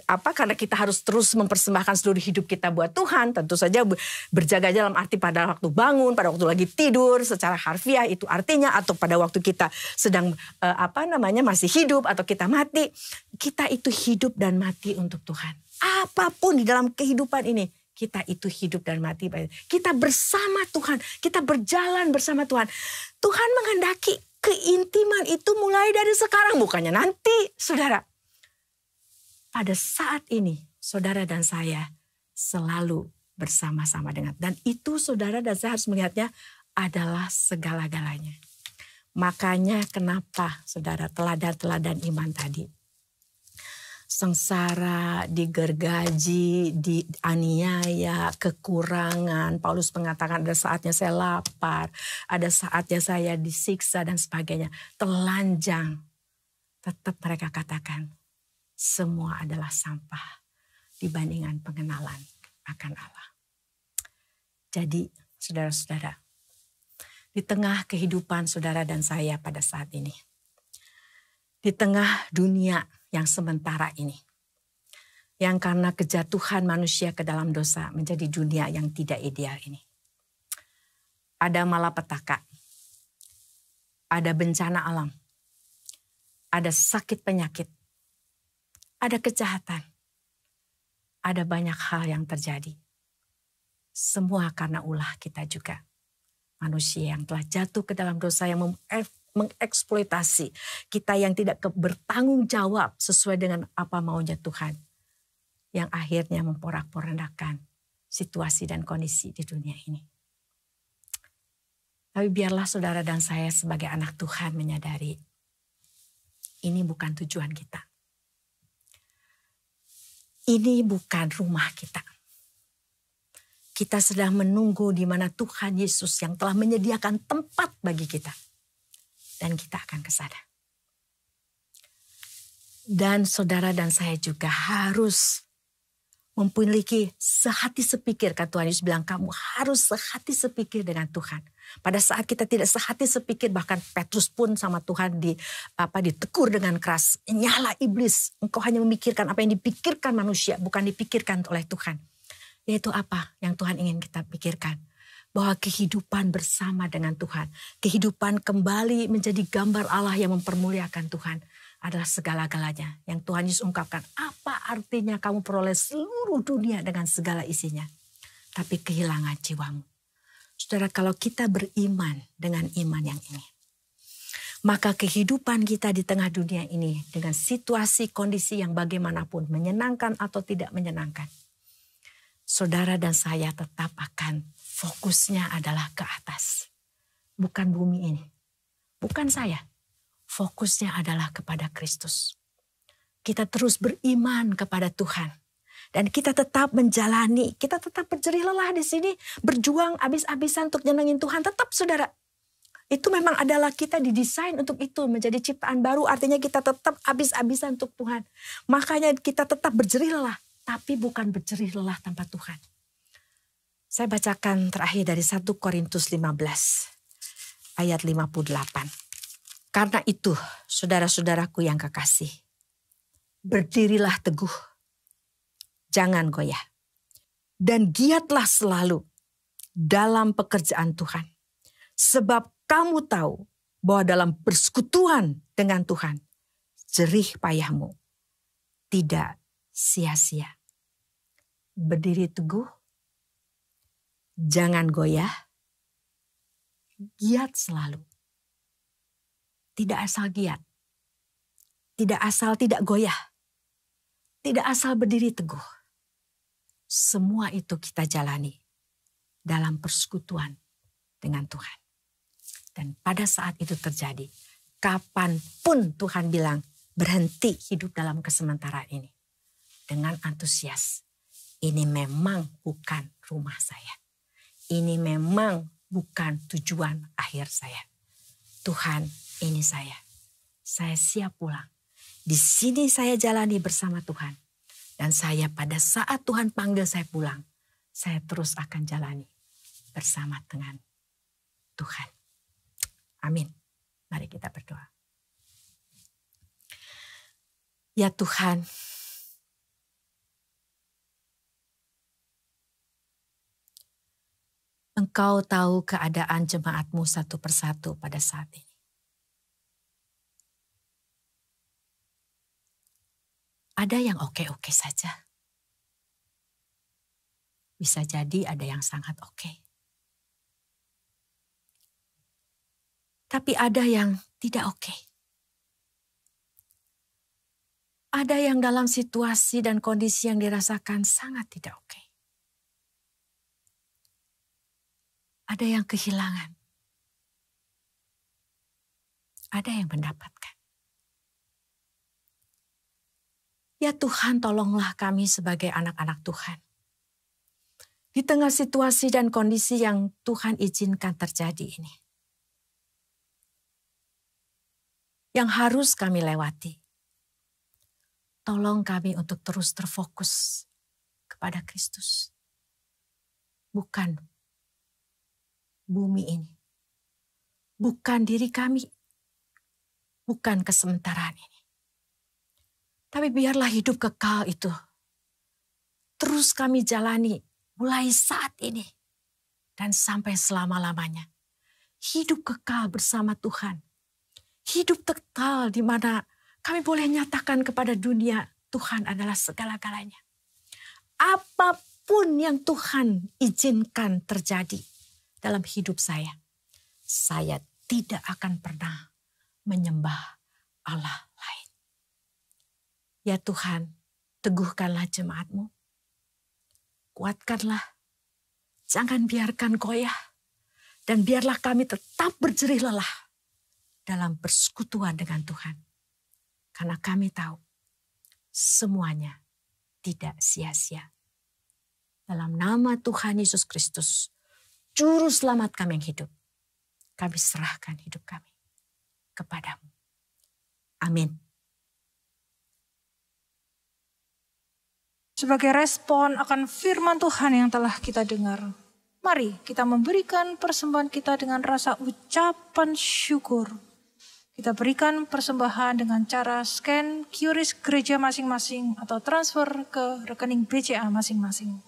karena kita harus terus mempersembahkan seluruh hidup kita buat Tuhan, tentu saja berjaga dalam arti pada waktu bangun, pada waktu lagi tidur, secara harfiah itu artinya, atau pada waktu kita sedang masih hidup atau kita mati, kita itu hidup dan mati untuk Tuhan. Apapun di dalam kehidupan ini, kita itu hidup dan mati. Kita bersama Tuhan, kita berjalan bersama Tuhan. Tuhan menghendaki keintiman itu mulai dari sekarang, bukannya nanti, saudara. Pada saat ini, saudara dan saya selalu bersama-sama dengan. Dan itu saudara dan saya harus melihatnya adalah segala-galanya. Makanya kenapa saudara teladan-teladan iman tadi. Sengsara, digergaji, dianiaya, kekurangan. Paulus mengatakan ada saatnya saya lapar, ada saatnya saya disiksa dan sebagainya. Telanjang. Tetap mereka katakan, semua adalah sampah dibandingkan pengenalan akan Allah. Jadi saudara-saudara, di tengah kehidupan saudara dan saya pada saat ini, di tengah dunia yang sementara ini, yang karena kejatuhan manusia ke dalam dosa menjadi dunia yang tidak ideal ini, ada malapetaka, ada bencana alam, ada sakit penyakit, ada kejahatan, ada banyak hal yang terjadi. Semua karena ulah kita juga. manusia yang telah jatuh ke dalam dosa yang mengeksploitasi kita, yang tidak bertanggung jawab sesuai dengan apa maunya Tuhan, yang akhirnya memporak-porandakan situasi dan kondisi di dunia ini. Tapi biarlah saudara dan saya sebagai anak Tuhan menyadari ini bukan tujuan kita. Ini bukan rumah kita. Kita sedang menunggu di mana Tuhan Yesus yang telah menyediakan tempat bagi kita. Dan kita akan ke sana. Dan saudara dan saya juga harus memiliki sehati sepikir. Kata Tuhan Yesus bilang, kamu harus sehati sepikir dengan Tuhan. Pada saat kita tidak sehati sepikir, bahkan Petrus pun sama Tuhan ditegur dengan keras. Nyala iblis, engkau hanya memikirkan apa yang dipikirkan manusia, bukan dipikirkan oleh Tuhan. Yaitu apa yang Tuhan ingin kita pikirkan. Bahwa kehidupan bersama dengan Tuhan, kehidupan kembali menjadi gambar Allah yang mempermuliakan Tuhan adalah segala-galanya. Yang Tuhan Yesus ungkapkan, apa artinya kamu peroleh seluruh dunia dengan segala isinya, tapi kehilangan jiwamu. Saudara, kalau kita beriman dengan iman yang ini, maka kehidupan kita di tengah dunia ini dengan situasi kondisi yang bagaimanapun, menyenangkan atau tidak menyenangkan, saudara dan saya tetap akan fokusnya adalah ke atas. Bukan bumi ini. Bukan saya. Fokusnya adalah kepada Kristus. Kita terus beriman kepada Tuhan. Dan kita tetap menjalani. Kita tetap berjerih lelah di sini. Berjuang habis-habisan untuk nyenengin Tuhan. Tetap saudara. Itu memang adalah kita didesain untuk itu. Menjadi ciptaan baru. Artinya kita tetap habis-habisan untuk Tuhan. Makanya kita tetap berjerih lelah. Tapi bukan berjerih lelah tanpa Tuhan. Saya bacakan terakhir dari 1 Korintus 15 ayat 58. Karena itu, saudara-saudaraku yang kekasih, berdirilah teguh, jangan goyah, dan giatlah selalu dalam pekerjaan Tuhan. Sebab kamu tahu bahwa dalam persekutuan dengan Tuhan, jerih payahmu tidak sia-sia. Berdiri teguh, jangan goyah, giat selalu. Tidak asal giat, tidak asal tidak goyah, tidak asal berdiri teguh. Semua itu kita jalani dalam persekutuan dengan Tuhan. Dan pada saat itu terjadi, kapanpun Tuhan bilang berhenti hidup dalam kesementaraan ini. Dengan antusias, ini memang bukan rumah saya. Ini memang bukan tujuan akhir saya. Tuhan, ini saya. Saya siap pulang. Di sini saya jalani bersama Tuhan. Dan saya pada saat Tuhan panggil saya pulang, saya terus akan jalani bersama dengan Tuhan. Amin. Mari kita berdoa. Ya Tuhan, Engkau tahu keadaan jemaat-Mu satu persatu pada saat ini. Ada yang oke-oke saja. Bisa jadi ada yang sangat oke. Tapi ada yang tidak oke. Ada yang dalam situasi dan kondisi yang dirasakan sangat tidak oke. Ada yang kehilangan. Ada yang mendapatkan. Ya Tuhan, tolonglah kami sebagai anak-anak Tuhan. Di tengah situasi dan kondisi yang Tuhan izinkan terjadi ini. Yang harus kami lewati. Tolong kami untuk terus terfokus kepada Kristus. Bukan bumi ini. Bukan diri kami. Bukan kesementaraan ini. Tapi biarlah hidup kekal itu terus kami jalani mulai saat ini dan sampai selama-lamanya. Hidup kekal bersama Tuhan. Hidup kekal di mana kami boleh nyatakan kepada dunia Tuhan adalah segala-galanya. Apapun yang Tuhan izinkan terjadi dalam hidup saya, saya tidak akan pernah menyembah Allah lain. Ya Tuhan, teguhkanlah jemaat-Mu. Kuatkanlah, jangan biarkan goyah. Dan biarlah kami tetap berjerih lelah dalam persekutuan dengan Tuhan. Karena kami tahu semuanya tidak sia-sia. Dalam nama Tuhan Yesus Kristus, Juru Selamat kami yang hidup, kami serahkan hidup kami kepadamu. Amin. Sebagai respon akan firman Tuhan yang telah kita dengar, mari kita memberikan persembahan kita dengan rasa ucapan syukur. Kita berikan persembahan dengan cara scan QRIS gereja masing-masing atau transfer ke rekening BCA masing-masing.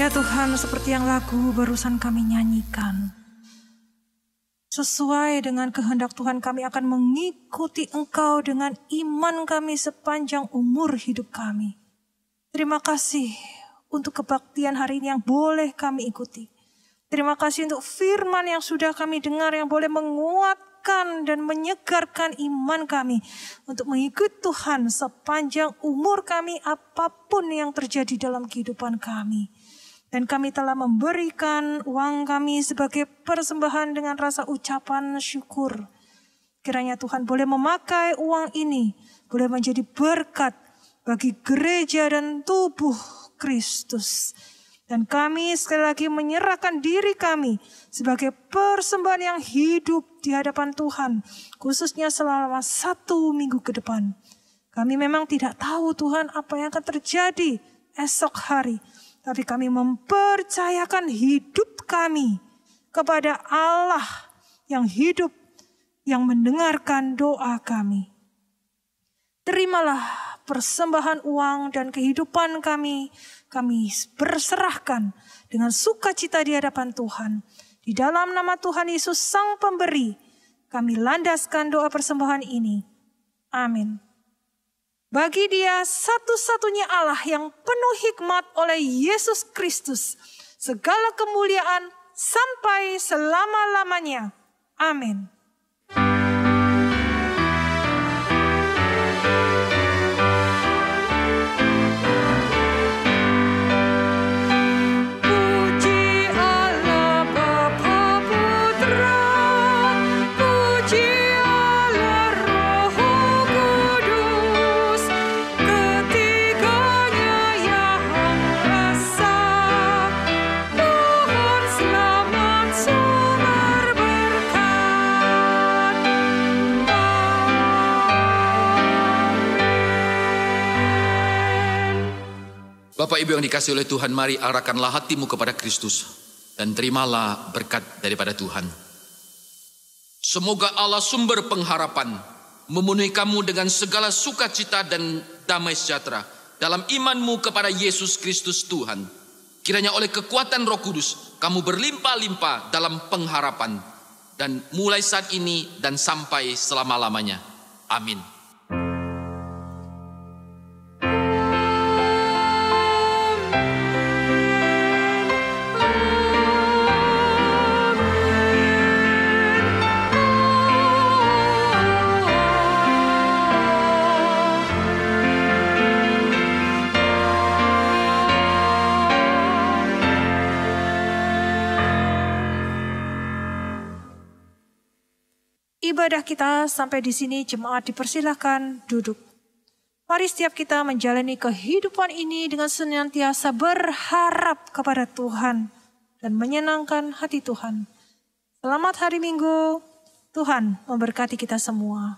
Ya Tuhan, seperti yang lagu barusan kami nyanyikan, sesuai dengan kehendak Tuhan kami akan mengikuti Engkau dengan iman kami sepanjang umur hidup kami. Terima kasih untuk kebaktian hari ini yang boleh kami ikuti. Terima kasih untuk firman yang sudah kami dengar yang boleh menguatkan dan menyegarkan iman kami untuk mengikuti Tuhan sepanjang umur kami apapun yang terjadi dalam kehidupan kami. Dan kami telah memberikan uang kami sebagai persembahan dengan rasa ucapan syukur. Kiranya Tuhan boleh memakai uang ini, boleh menjadi berkat bagi gereja dan tubuh Kristus. Dan kami sekali lagi menyerahkan diri kami sebagai persembahan yang hidup di hadapan Tuhan, khususnya selama 1 minggu ke depan. Kami memang tidak tahu Tuhan apa yang akan terjadi esok hari. Tapi kami mempercayakan hidup kami kepada Allah yang hidup, yang mendengarkan doa kami. Terimalah persembahan uang dan kehidupan kami berserahkan dengan sukacita di hadapan Tuhan. Di dalam nama Tuhan Yesus Sang Pemberi, kami landaskan doa persembahan ini. Amin. Bagi Dia satu-satunya Allah yang penuh hikmat oleh Yesus Kristus, segala kemuliaan sampai selama-lamanya. Amin. Bapak Ibu yang dikasihi oleh Tuhan, mari arahkanlah hatimu kepada Kristus dan terimalah berkat daripada Tuhan. Semoga Allah sumber pengharapan memenuhi kamu dengan segala sukacita dan damai sejahtera dalam imanmu kepada Yesus Kristus Tuhan. Kiranya oleh kekuatan Roh Kudus kamu berlimpah-limpah dalam pengharapan dan mulai saat ini dan sampai selama-lamanya. Amin. Ibadah kita sampai di sini, jemaat dipersilahkan duduk. Mari setiap kita menjalani kehidupan ini dengan senantiasa berharap kepada Tuhan dan menyenangkan hati Tuhan. Selamat hari Minggu, Tuhan memberkati kita semua.